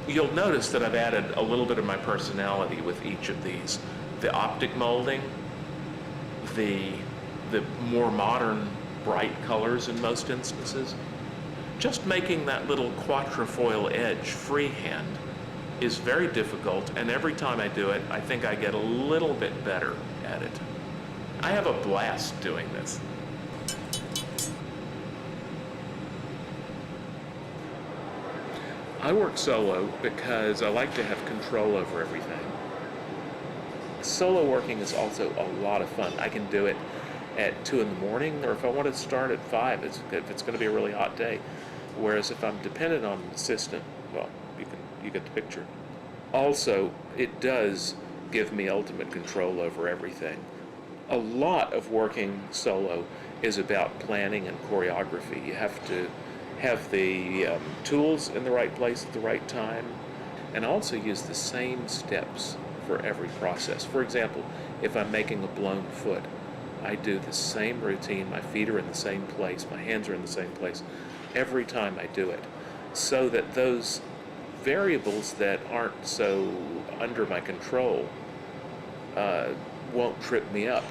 S4: You'll notice that I've added a little bit of my personality with each of these. the optic molding, the more modern bright colors in most instances. Just making that little quatrefoil edge freehand is very difficult, and every time I do it, I think I get a little bit better at it. I have a blast doing this. I work solo because I like to have control over everything. Solo working is also a lot of fun. I can do it at 2 in the morning, or if I want to start at 5, if it's going to be a really hot day. Whereas if I'm dependent on an assistant, well, you get the picture. Also, it does give me ultimate control over everything. A lot of working solo is about planning and choreography. You have to have the tools in the right place at the right time, and also use the same steps for every process. For example, if I'm making a blown foot, I do the same routine. My feet are in the same place, my hands are in the same place every time I do it, so that those variables that aren't so under my control won't trip me up.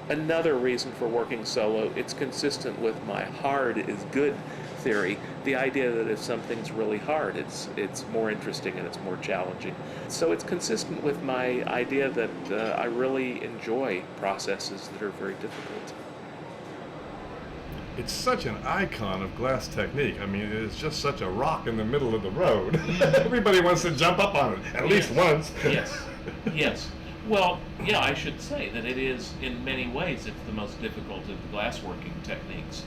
S4: Another reason for working solo, it's consistent with my hard is good theory, the idea that if something's really hard, it's more interesting and it's more challenging. So it's consistent with my idea that I really enjoy processes that are very difficult.
S3: It's such an icon of glass technique. I mean, it's just such a rock in the middle of the road. Everybody wants to jump up on it, at least once.
S2: Yes, yes. Well, yeah, I should say that it is, in many ways, it's the most difficult of the glassworking techniques,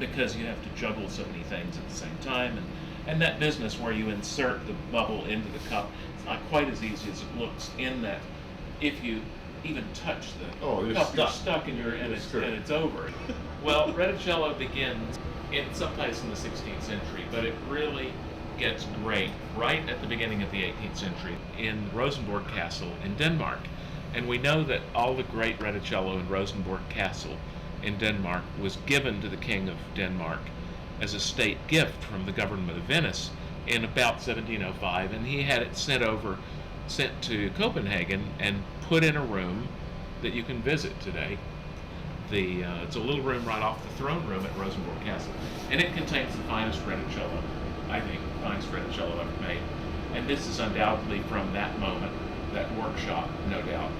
S2: because you have to juggle so many things at the same time, and that business where you insert the bubble into the cup, it's not quite as easy as it looks, in that if you even touch the cup, you're stuck and it's over. Well, Reticello begins someplace in the 16th century, but it really gets great right at the beginning of the 18th century in Rosenborg Castle in Denmark. And we know that all the great Reticello in Rosenborg Castle in Denmark was given to the King of Denmark as a state gift from the government of Venice in about 1705, and he had it sent to Copenhagen and put in a room that you can visit today. It's a little room right off the throne room at Rosenborg Castle, and it contains the finest Reticello, I think, the finest Reticello ever made. And this is undoubtedly from that moment, that workshop, no doubt.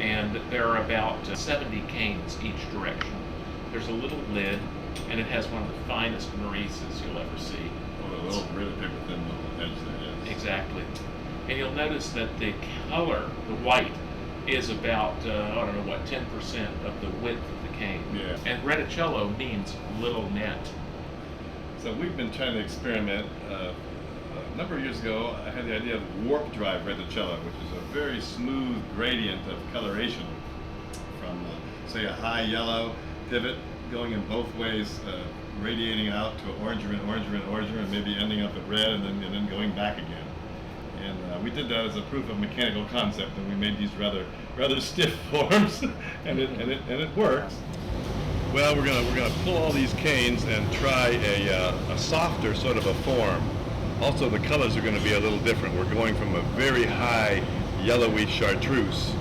S2: And there are about 70 canes each direction. There's a little lid, and it has one of the finest Maurices you'll ever see.
S3: Oh, a little really paper thin little edge there, yes.
S2: Exactly. And you'll notice that the color, the white, is about, 10% of the width of the cane.
S3: Yeah.
S2: And Reticello means little net.
S3: So we've been trying to experiment. A number of years ago, I had the idea of warp drive Reticello, which is a very smooth gradient of coloration from, say, a high yellow pivot going in both ways, radiating out to oranger and maybe ending up at red and then going back again. And we did that as a proof of mechanical concept, and we made these rather stiff forms, and it works. Well, we're gonna pull all these canes and try a softer sort of a form. Also, the colors are going to be a little different. We're going from a very high yellowy chartreuse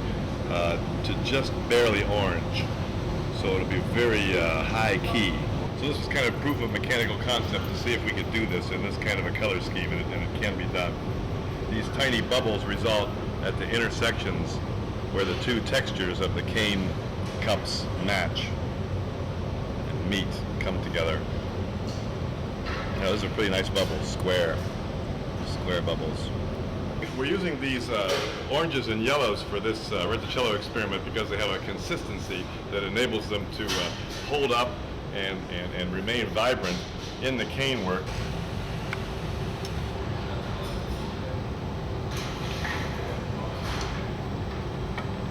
S3: to just barely orange. So it'll be very high key. So this is kind of proof of mechanical concept to see if we could do this in this kind of a color scheme, and it can be done. These tiny bubbles result at the intersections where the two textures of the cane cups match and meet, come together. Now, those are pretty nice bubbles, square bubbles. We're using these oranges and yellows for this Reticello experiment because they have a consistency that enables them to hold up and remain vibrant in the cane work.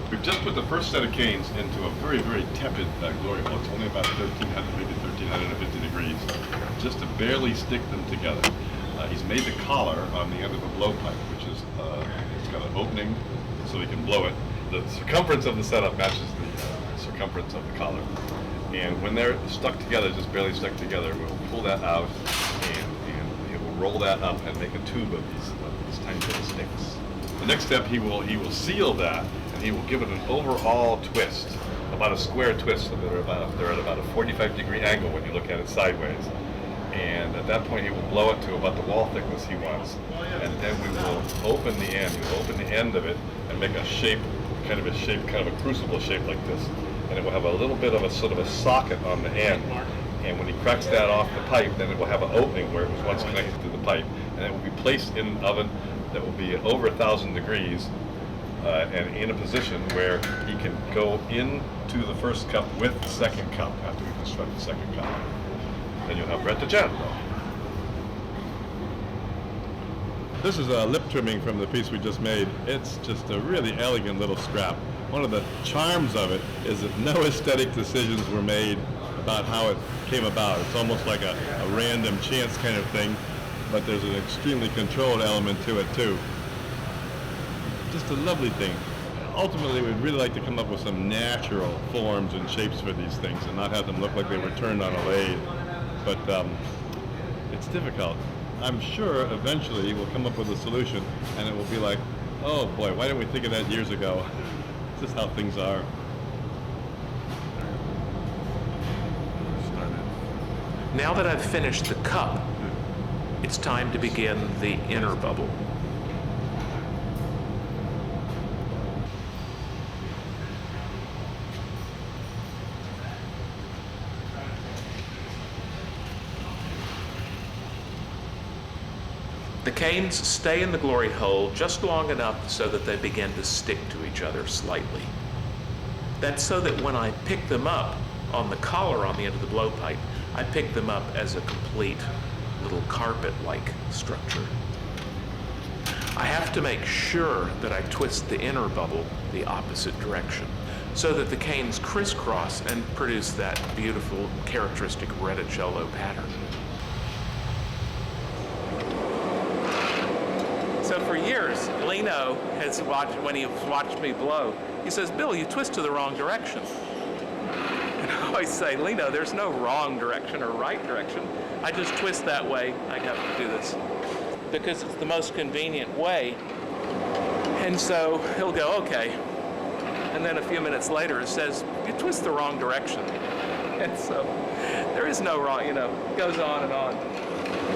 S3: We've just put the first set of canes into a very, very tepid glory hole. It's only about 1,300, maybe 1,350 degrees, just to barely stick them together. He's made the collar on the end of a blowpipe, which is, it's got an opening so he can blow it. The circumference of the setup matches the circumference of the collar. And when they're stuck together, just barely stuck together, we'll pull that out and it will roll that up and make a tube of these tiny little sticks. The next step, he will seal that, and he will give it an overall twist, about a square twist, so they're at about a 45-degree angle when you look at it sideways. And at that point, he will blow it to about the wall thickness he wants. And then we will open the end. He will open the end of it and make a shape, kind of a crucible shape like this. And it will have a little bit of a sort of a socket on the end. And when he cracks that off the pipe, then it will have an opening where it was once connected to the pipe. And it will be placed in an oven that will be over 1,000 degrees and in a position where he can go into the first cup with the second cup after we construct the second cup. Then you'll have Reticello. This is a lip trimming from the piece we just made. It's just a really elegant little scrap. One of the charms of it is that no aesthetic decisions were made about how it came about. It's almost like a random chance kind of thing, but there's an extremely controlled element to it too. Just a lovely thing. Ultimately, we'd really like to come up with some natural forms and shapes for these things and not have them look like they were turned on a lathe. But it's difficult. I'm sure eventually we'll come up with a solution and it will be like, oh boy, why didn't we think of that years ago? This is how things are.
S4: Now that I've finished the cup, it's time to begin the inner bubble. The canes stay in the glory hole just long enough so that they begin to stick to each other slightly. That's so that when I pick them up on the collar on the end of the blowpipe, I pick them up as a complete little carpet-like structure. I have to make sure that I twist the inner bubble the opposite direction so that the canes crisscross and produce that beautiful, characteristic Reticello pattern. So for years, Lino has watched, when he watched me blow, he says, "Bill, you twist to the wrong direction." And I always say, "Lino, there's no wrong direction or right direction. I just twist that way. I have to do this because it's the most convenient way." And so he'll go, "Okay." And then a few minutes later, it says, "You twist the wrong direction." And so there is no wrong, it goes on and on.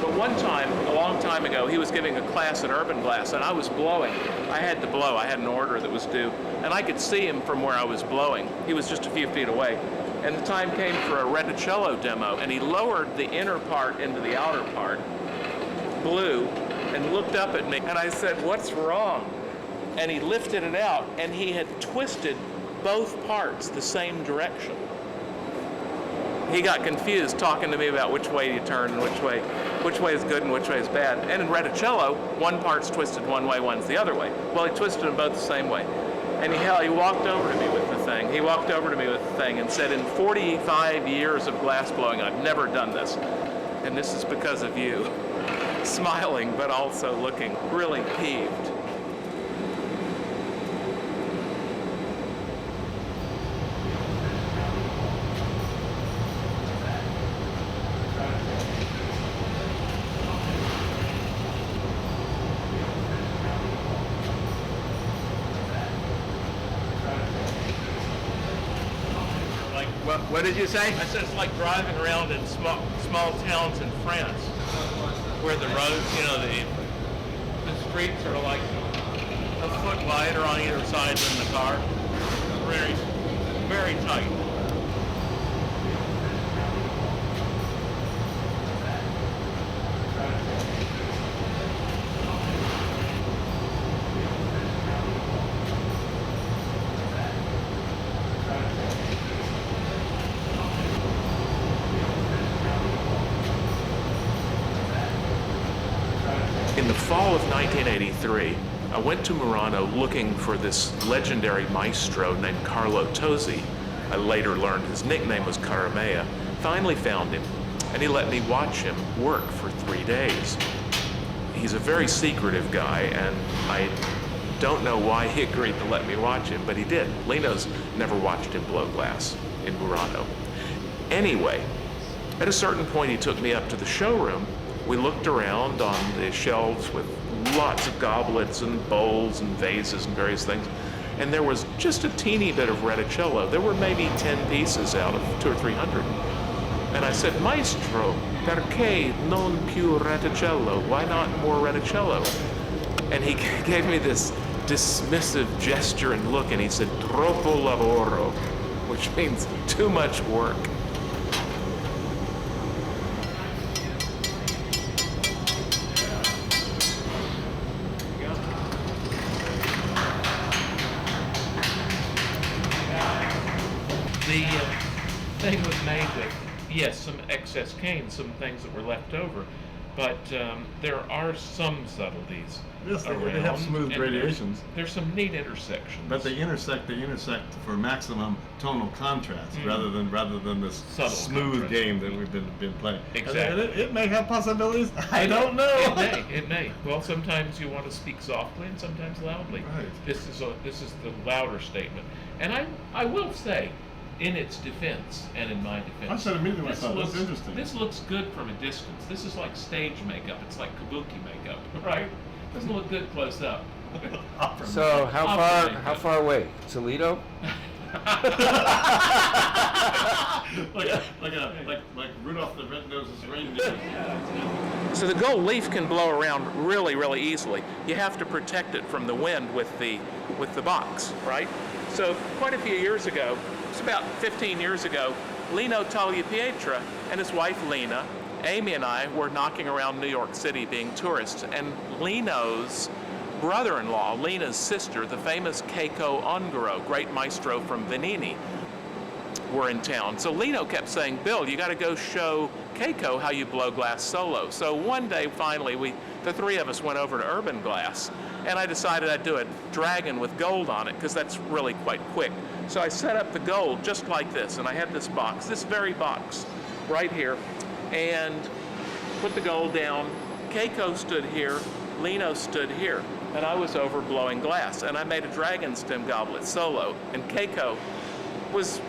S4: But one time, a long time ago, he was giving a class at Urban Glass, and I was blowing. I had to blow. I had an order that was due, and I could see him from where I was blowing. He was just a few feet away. And the time came for a Reticello demo, and he lowered the inner part into the outer part, blew, and looked up at me, and I said, "What's wrong?" And he lifted it out, and he had twisted both parts the same direction. He got confused talking to me about which way you turn and which way is good and which way is bad. And in Reticello, one part's twisted one way, one's the other way. Well, he twisted them both the same way. And he walked over to me with the thing. He walked over to me with the thing and said, "In 45 years of glass blowing, I've never done this. And this is because of you." Smiling, but also looking really peeved.
S3: What did you say?
S11: I said it's like driving around in small towns in France, where the roads, the streets are like a foot wider on either side than the car. Very, very tight.
S4: In the fall of 1983, I went to Murano looking for this legendary maestro named Carlo Tosi. I later learned his nickname was Caramea. Finally found him, and he let me watch him work for 3 days. He's a very secretive guy, and I don't know why he agreed to let me watch him, but he did. Lino's never watched him blow glass in Murano. Anyway, at a certain point, he took me up to the showroom. We looked around on the shelves with lots of goblets and bowls and vases and various things. And there was just a teeny bit of Reticello. There were maybe 10 pieces out of 200 or 300. And I said, Maestro, perché non più Reticello? Why not more Reticello? And he gave me this dismissive gesture and look, and he said, troppo lavoro, which means too much work.
S11: The thing was made with, yes, some excess cane, some things that were left over, but there are some subtleties.
S3: Yes, they
S11: around,
S3: have smooth
S11: and
S3: gradations.
S11: There's some neat intersections.
S3: But they intersect for maximum tonal contrast rather than this
S11: Subtle
S3: smooth
S11: contrast.
S3: game that we've been playing.
S11: Exactly.
S3: And it may have possibilities. I don't know.
S11: It may. Well, sometimes you want to speak softly and sometimes loudly.
S3: Right.
S11: This is the louder statement. And I will say, in its defense and in my defense,
S3: I said immediately,
S11: this
S3: I thought,
S11: looks,
S3: that's interesting.
S11: This looks good from a distance. This is like stage makeup. It's like kabuki makeup, right? Doesn't look good close up.
S12: So how far away? Toledo?
S3: like Rudolph the Red-Nosed Reindeer.
S4: So the gold leaf can blow around really, really easily. You have to protect it from the wind with the box, right? So quite a few years ago, it's about 15 years ago, Lino Tagliapietra and his wife Lena, Amy and I were knocking around New York City being tourists, and Lino's brother-in-law, Lena's sister, the famous Keiko Ongaro, great maestro from Venini, were in town. So Lino kept saying, Bill, you got to go show Keiko how you blow glass solo. So one day, finally, the three of us went over to Urban Glass, and I decided I'd do a dragon with gold on it, because that's really quite quick. So I set up the gold just like this, and I had this box, this very box, right here, and put the gold down. Keiko stood here, Lino stood here, and I was over blowing glass, and I made a dragon stem goblet solo, and Keiko was,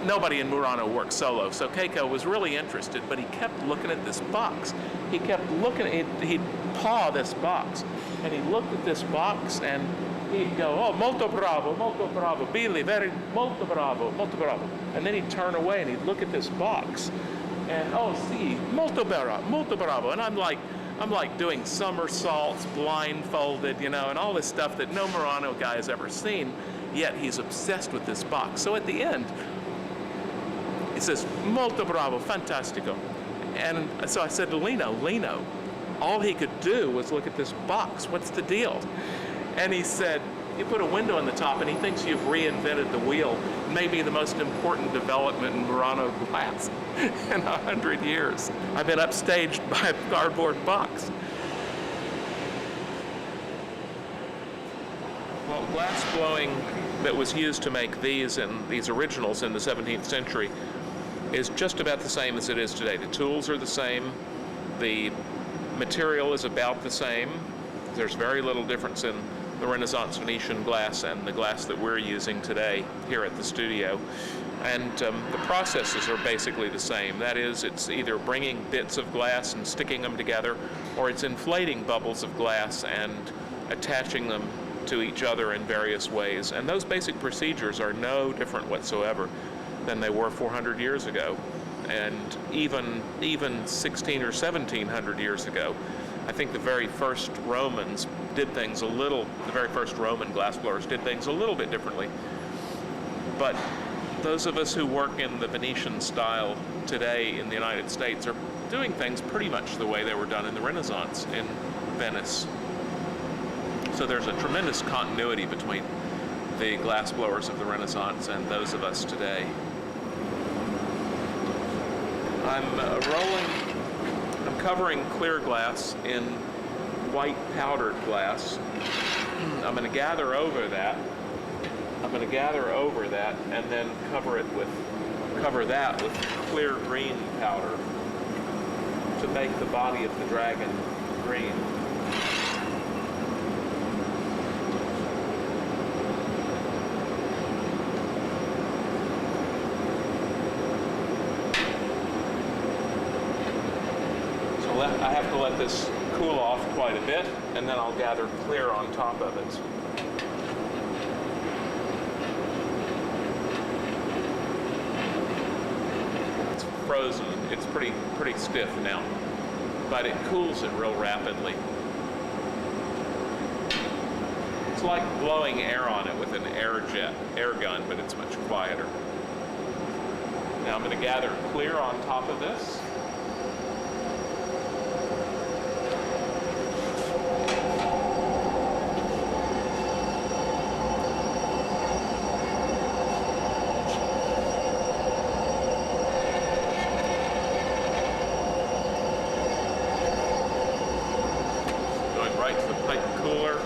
S4: nobody in Murano worked solo, so Keiko was really interested, but he kept looking at this box. He kept looking, he'd paw this box, and he looked at this box, and he'd go, oh, molto bravo, Billy, very, molto bravo. And then he'd turn away, and he'd look at this box, and, oh, see, molto bravo. And I'm like doing somersaults, blindfolded, and all this stuff that no Murano guy has ever seen, yet he's obsessed with this box. So at the end, he says, molto bravo, fantastico. And so I said to Lino, all he could do was look at this box. What's the deal? And he said, you put a window on the top, and he thinks you've reinvented the wheel, maybe the most important development in Murano glass in 100 years. I've been upstaged by a cardboard box. Well, glass blowing that was used to make these originals in the 17th century is just about the same as it is today. The tools are the same, the material is about the same. There's very little difference in the Renaissance Venetian glass and the glass that we're using today here at the studio. And the processes are basically the same. That is, it's either bringing bits of glass and sticking them together, or it's inflating bubbles of glass and attaching them to each other in various ways. And those basic procedures are no different whatsoever than they were 400 years ago, and even 16 or 1700 years ago. I think the very first Romans did things the very first Roman glassblowers did things a little bit differently. But those of us who work in the Venetian style today in the United States are doing things pretty much the way they were done in the Renaissance in Venice. So there's a tremendous continuity between the glassblowers of the Renaissance and those of us today. I'm covering clear glass in white powdered glass. I'm going to gather over that. And then cover that with clear green powder to make the body of the dragon green. I have to let this cool off quite a bit, and then I'll gather clear on top of it. It's frozen. It's pretty stiff now, but it cools it real rapidly. It's like blowing air on it with an air gun, but it's much quieter. Now I'm going to gather clear on top of this. Going right to the pipe cooler.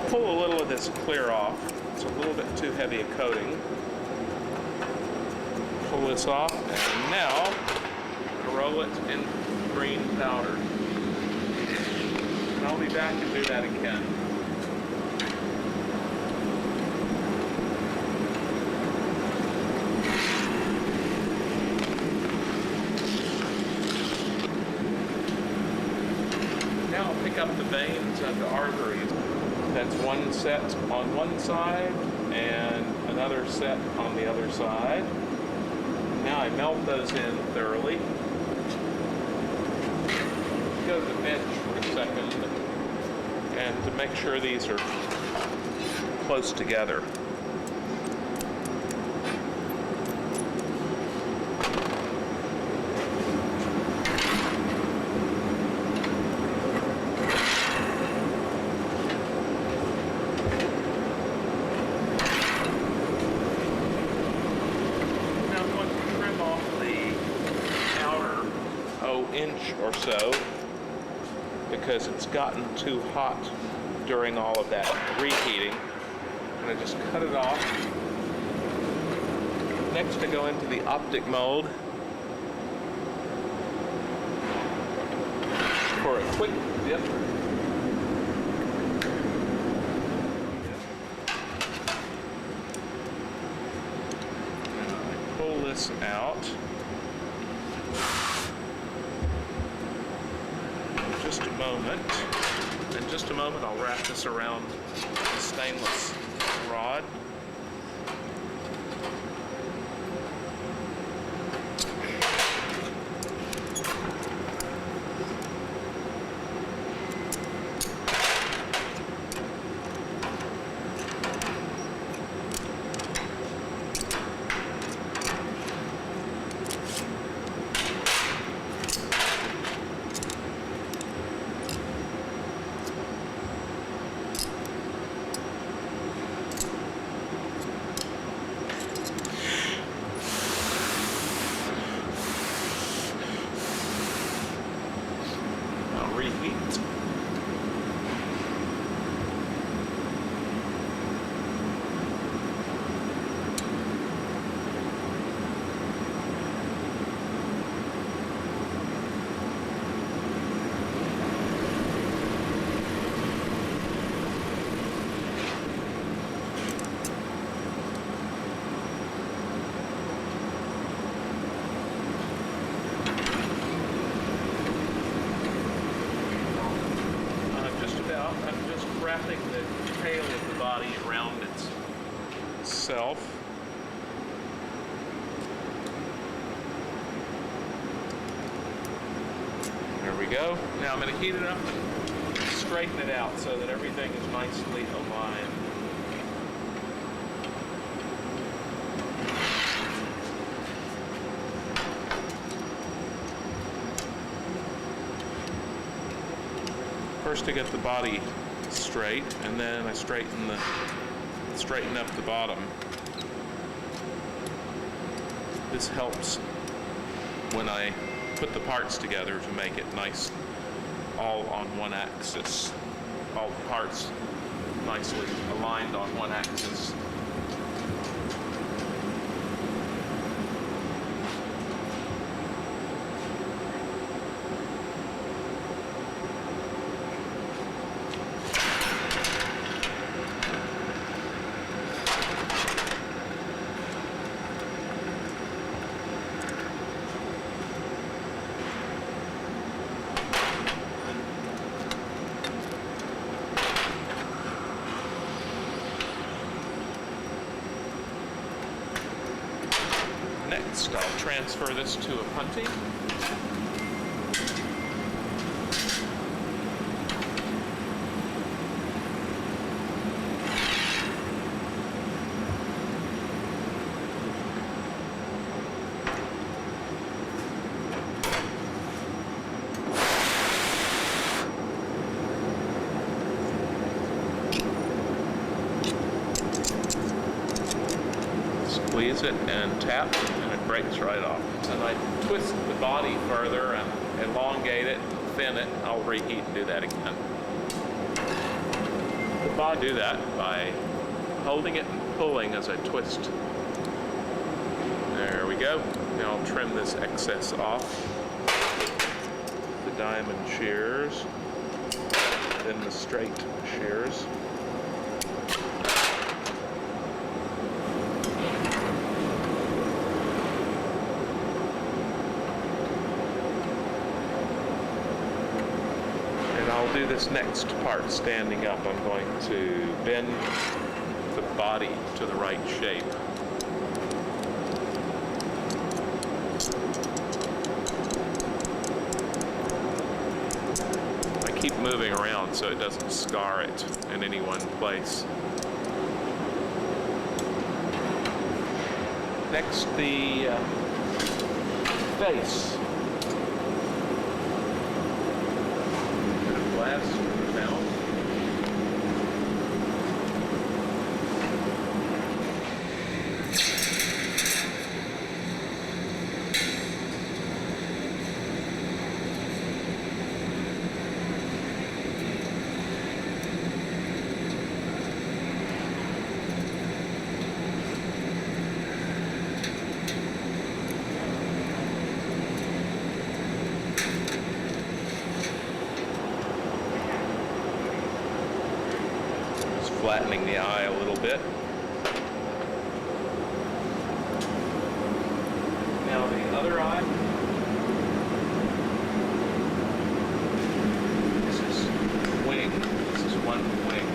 S4: Pull a little of this clear off. It's a little bit too heavy a coating. Pull this off, and now roll it in green powder. And I'll be back and do that again. Now I'll pick up the veins and the arteries. That's one set on one side and another set on the other side. Now I melt those in thoroughly. Go to the bench for a second and to make sure these are close together. Inch or so because it's gotten too hot during all of that reheating. And I just cut it off. Next I go into the optic mold for a quick dip. I pull this out. Just a moment. In just a moment, I'll wrap this around the stainless rod. Reheat. Wrapping the tail of the body around itself. There we go. Now I'm going to heat it up and straighten it out so that everything is nicely aligned. First I get the body straight, and then I straighten up the bottom. This helps when I put the parts together to make it nice, all on one axis. All the parts nicely aligned on one axis. Next, I'll transfer this to a punty. Squeeze it and tap, and it breaks right off. And I twist the body further and elongate it, thin it. I'll reheat and do that again. The body, do that by holding it and pulling as I twist. There we go. Now I'll trim this excess off. The diamond shears, then the straight shears. I'll do this next part standing up. I'm going to bend the body to the right shape. I keep moving around so it doesn't scar it in any one place. Next, the face. Glass mount. Flattening the eye a little bit. Now the other eye. This is wing. This is one wing.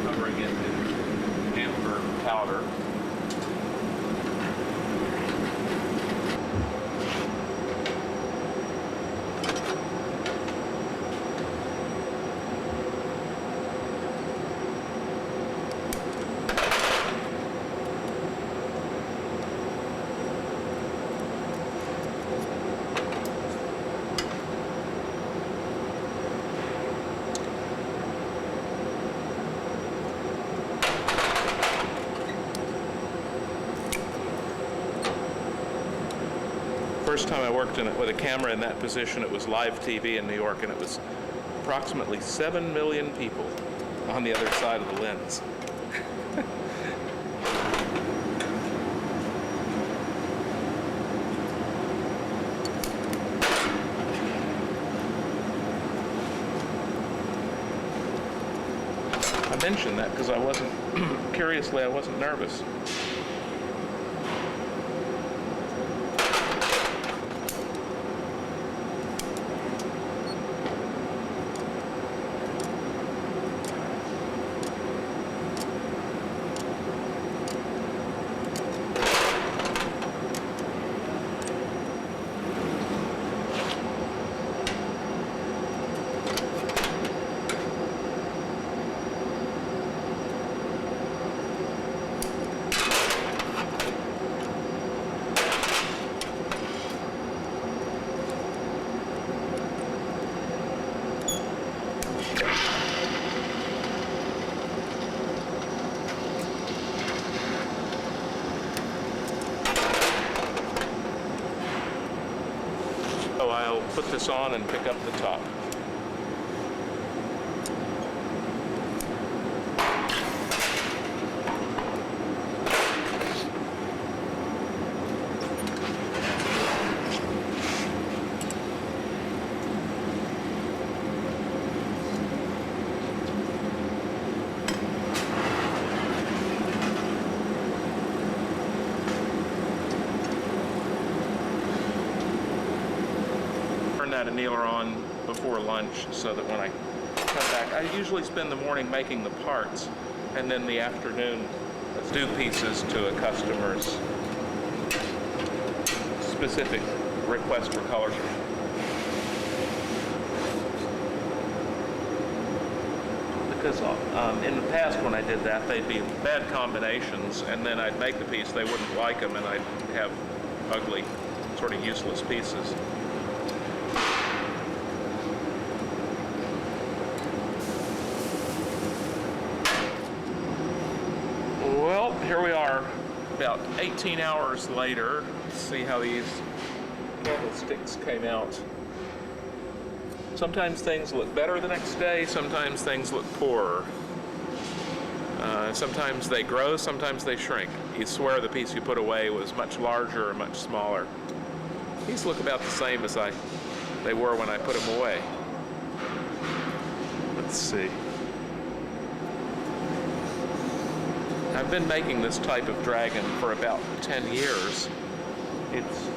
S4: Covering it in amber powder. First time I worked in it with a camera in that position, it was live TV in New York, and it was approximately 7 million people on the other side of the lens. I mentioned that because I wasn't, curiously, I wasn't nervous. So I'll put this on and pick up the top. That annealer on before lunch so that when I come back, I usually spend the morning making the parts and then the afternoon do pieces to a customer's specific request for colors. Because in the past when I did that, they'd be bad combinations, and then I'd make the piece, they wouldn't like them, and I'd have ugly, sort of useless pieces. Well, here we are, about 18 hours later. Let's see how these candlesticks came out. Sometimes things look better the next day, sometimes things look poorer. Sometimes they grow, sometimes they shrink. You swear the piece you put away was much larger or much smaller. These look about the same as they were when I put them away. Let's see. I've been making this type of dragon for about 10 years. It's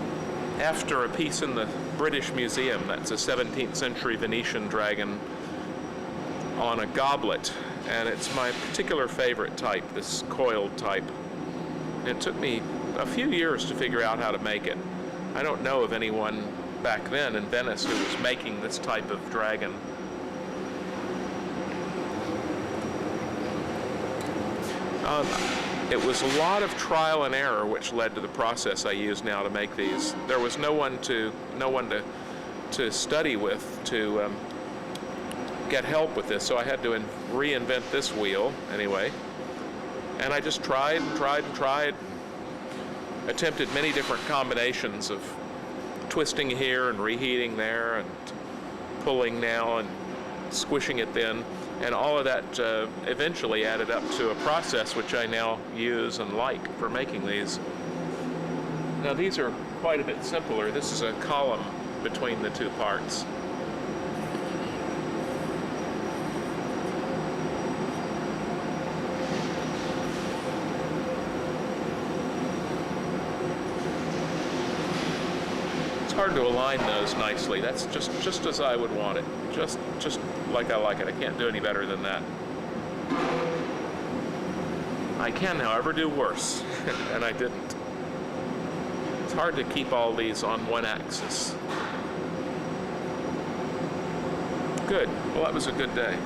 S4: after a piece in the British Museum. That's a 17th century Venetian dragon on a goblet. And it's my particular favorite type, this coiled type. It took me a few years to figure out how to make it. I don't know of anyone back then in Venice who was making this type of dragon. It was a lot of trial and error which led to the process I use now to make these. There was no one to study with to get help with this, so I had to reinvent this wheel anyway. And I just tried and tried and tried. Attempted many different combinations of twisting here and reheating there and pulling now and squishing it then. And all of that eventually added up to a process which I now use and like for making these. Now these are quite a bit simpler. This is a column between the two parts. It's hard to align those nicely. That's just as I would want it. Just like I like it. I can't do any better than that. I can, however, do worse, and I didn't. It's hard to keep all these on one axis. Good. Well, that was a good day.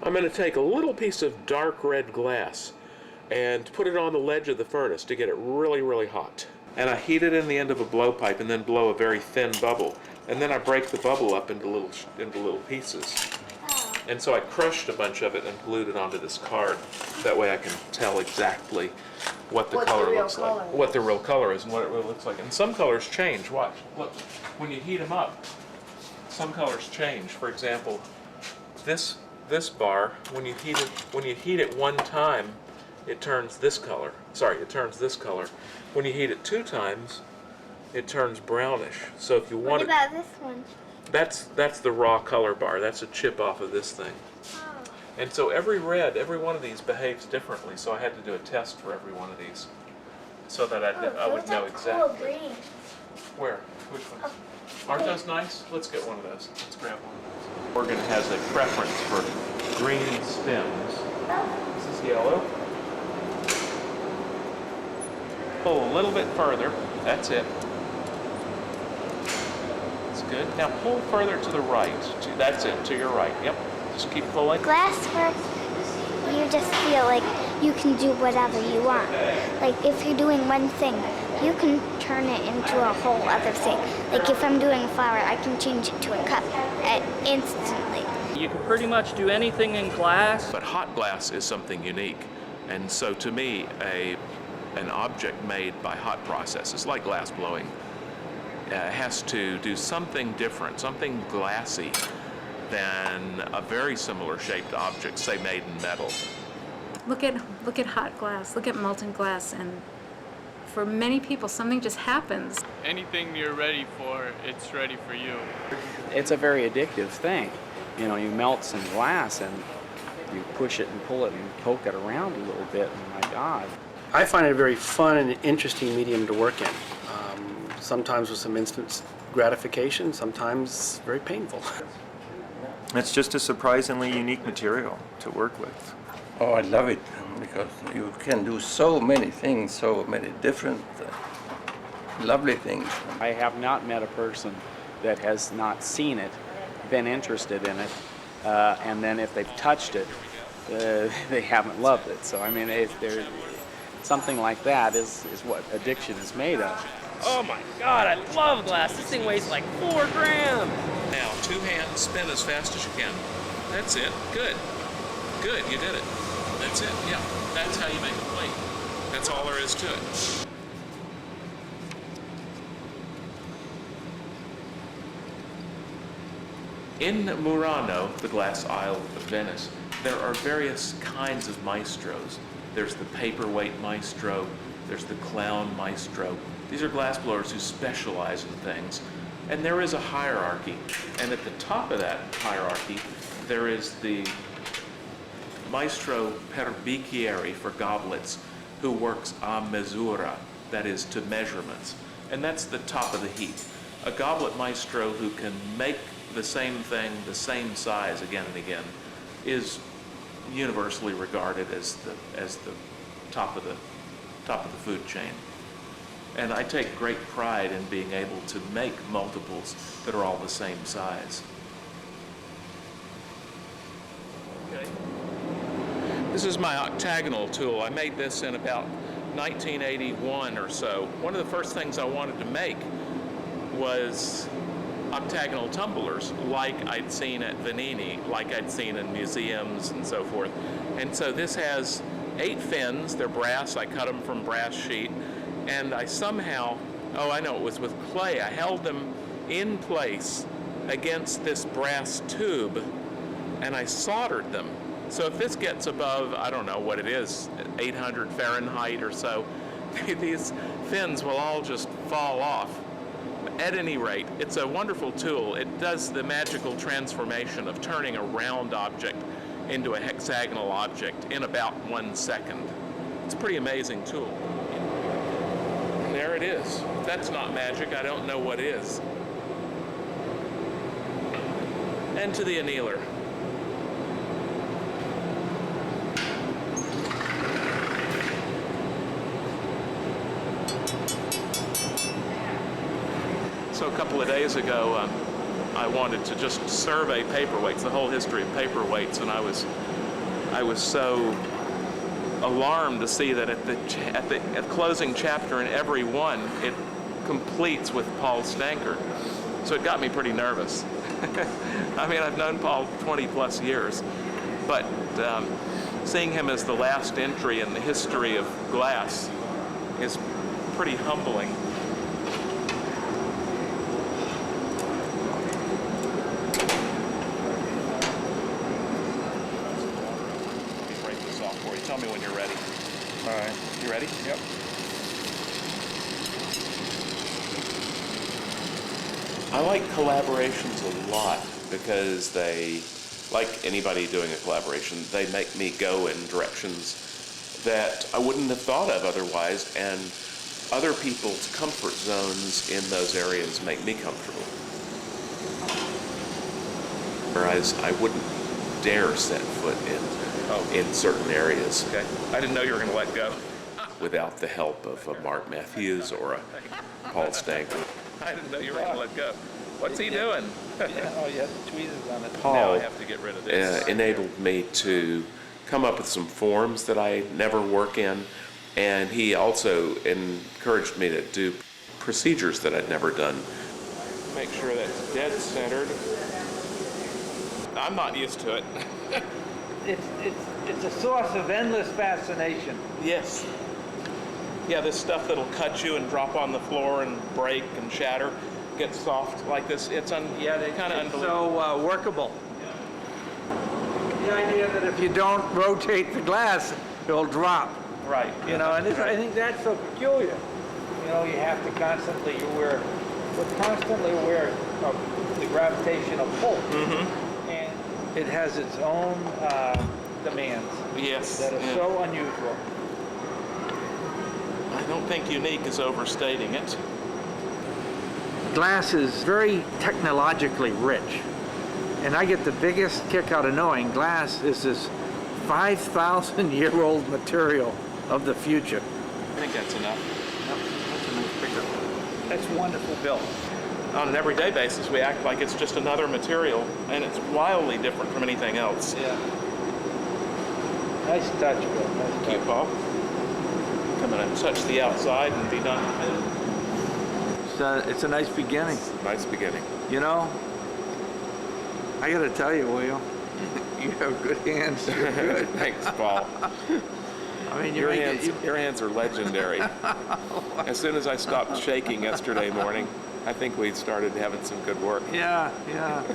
S4: I'm going to take a little piece of dark red glass and put it on the ledge of the furnace to get it really, really hot. And I heat it in the end of a blowpipe and then blow a very thin bubble. And then I break the bubble up into little pieces. And so I crushed a bunch of it and glued it onto this card. That way I can tell exactly what the color looks like. What the real color is and what it really looks like. And some colors change. Watch. Look. When you heat them up, some colors change. For example, this bar, when you heat it one time, it turns this color. Sorry, it turns this color. When you heat it 2 times, it turns brownish. So if you want it...
S1: What about this one?
S4: That's the raw color bar. That's a chip off of this thing.
S1: Oh.
S4: And so every one of these behaves differently. So I had to do a test for every one of these, so that I would know exactly.
S1: Green.
S4: Where? Which ones? Aren't those nice? Let's get one of those. Let's grab one of those. Organ has a preference for green stems. This is yellow. Pull a little bit further. That's it. That's good. Now pull further to the right. That's it, to your right. Yep. Just keep pulling.
S1: Glasswork, you just feel like you can do whatever you want. Like if you're doing one thing, you can turn it into a whole other thing. Like if I'm doing a flower, I can change it to a cup instantly.
S13: You can pretty much do anything in glass.
S4: But hot glass is something unique. And so to me, an object made by hot processes, like glass blowing, has to do something different, something glassy, than a very similar shaped object, say made in metal.
S14: Look at hot glass, look at molten glass, and for many people something just happens.
S15: Anything you're ready for, it's ready for you.
S16: It's a very addictive thing. You know, you melt some glass and you push it and pull it and poke it around a little bit, and my God.
S17: I find it a very fun and interesting medium to work in. Sometimes with some instant gratification, sometimes very painful.
S18: It's just a surprisingly unique material to work with.
S12: Oh, I love it because you can do so many things, so many different lovely things.
S16: I have not met a person that has not seen it, been interested in it, and then if they've touched it, they haven't loved it. So I mean, something like that is what addiction is made of.
S8: Oh my God, I love glass. This thing weighs like 4 grams.
S4: Now, 2 hands, spin as fast as you can. That's it. Good. Good, you did it. That's it, yeah. That's how you make a plate. That's all there is to it. In Murano, the glass isle of Venice, there are various kinds of maestros. There's the paperweight maestro, there's the clown maestro. These are glassblowers who specialize in things. And there is a hierarchy. And at the top of that hierarchy, there is the maestro per bicchiere for goblets, who works a misura, that is, to measurements. And that's the top of the heap. A goblet maestro who can make the same thing, the same size again and again, is universally regarded as the top of the food chain. And I take great pride in being able to make multiples that are all the same size. Okay. This is my octagonal tool. I made this in about 1981 or so. One of the first things I wanted to make was octagonal tumblers like I'd seen at Venini, like I'd seen in museums and so forth. And so this has 8 fins. They're brass. I cut them from brass sheet. And I somehow, oh, I know, it was with clay. I held them in place against this brass tube, and I soldered them. So if this gets above, I don't know what it is, 800 Fahrenheit or so, these fins will all just fall off. At any rate, it's a wonderful tool. It does the magical transformation of turning a round object into a hexagonal object in about 1 second. It's a pretty amazing tool. There it is. If that's not magic, I don't know what is. And to the annealer. So a couple of days ago, I wanted to just survey paperweights, the whole history of paperweights, and I was so alarmed to see that at the closing chapter in every one, it completes with Paul Stanker. So it got me pretty nervous. I mean, I've known Paul 20 plus years, but seeing him as the last entry in the history of glass is pretty humbling. Tell me when you're ready.
S18: All right.
S4: You ready?
S18: Yep.
S4: I like collaborations a lot because they, like anybody doing a collaboration, they make me go in directions that I wouldn't have thought of otherwise, and other people's comfort zones in those areas make me comfortable. Whereas I wouldn't dare set foot in certain areas. Okay. I didn't know you were going to let go. Without the help of a Mark Matthews or a Paul Stanker. I didn't know you were going to let go. What's he doing?
S18: Oh, yeah, the tweezers on it.
S4: Paul now I have to get rid of this. Enabled me to come up with some forms that I never work in, and he also encouraged me to do procedures that I'd never done. Make sure that's dead centered. I'm not used to it.
S18: It's a source of endless fascination.
S4: Yes. Yeah, this stuff that'll cut you and drop on the floor and break and shatter, get soft like this. It's kind of unbelievable.
S18: So workable. The idea that if you don't rotate the glass, it'll drop.
S4: Right.
S18: You know, and I think that's so peculiar. You know, you have to constantly we're constantly aware of the gravitational pull. Mm-hmm. It has its own demands.
S4: Yes.
S18: That are so unusual.
S4: don't think unique is overstating it.
S18: Glass is very technologically rich. And I get the biggest kick out of knowing glass is this 5,000-year-old material of the future.
S4: I think that's enough.
S18: Yep, that's a nice pickup. That's wonderful, Bill.
S4: On an everyday basis, we act like it's just another material, and it's wildly different from anything else.
S18: Yeah. Nice touch, Bill. Nice touch.
S4: Thank you, Paul. Come in and touch the outside and be done.
S18: It's a nice beginning.
S4: Nice beginning.
S18: You know, I got to tell you, William, you have good hands. You're good.
S4: Thanks, Paul.
S18: I mean,
S4: your hands are legendary. As soon as I stopped shaking yesterday morning, I think we started having some good work.
S18: Yeah.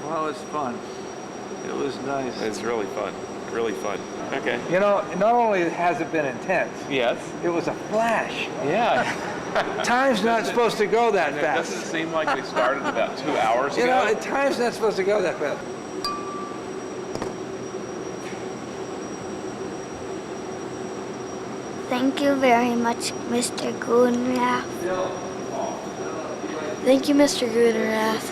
S18: Well, it's fun. It was nice.
S4: It's really fun. Really fun. Okay.
S18: You know, not only has it been intense.
S4: Yes.
S18: It was a flash.
S4: Yeah.
S18: Time's not supposed to go that fast.
S4: It doesn't seem like we started about 2 hours ago.
S18: You know, time's not supposed to go that fast.
S1: Thank you very much, Mr. Gudenrath.
S5: Thank you, Mr. Gudenrath.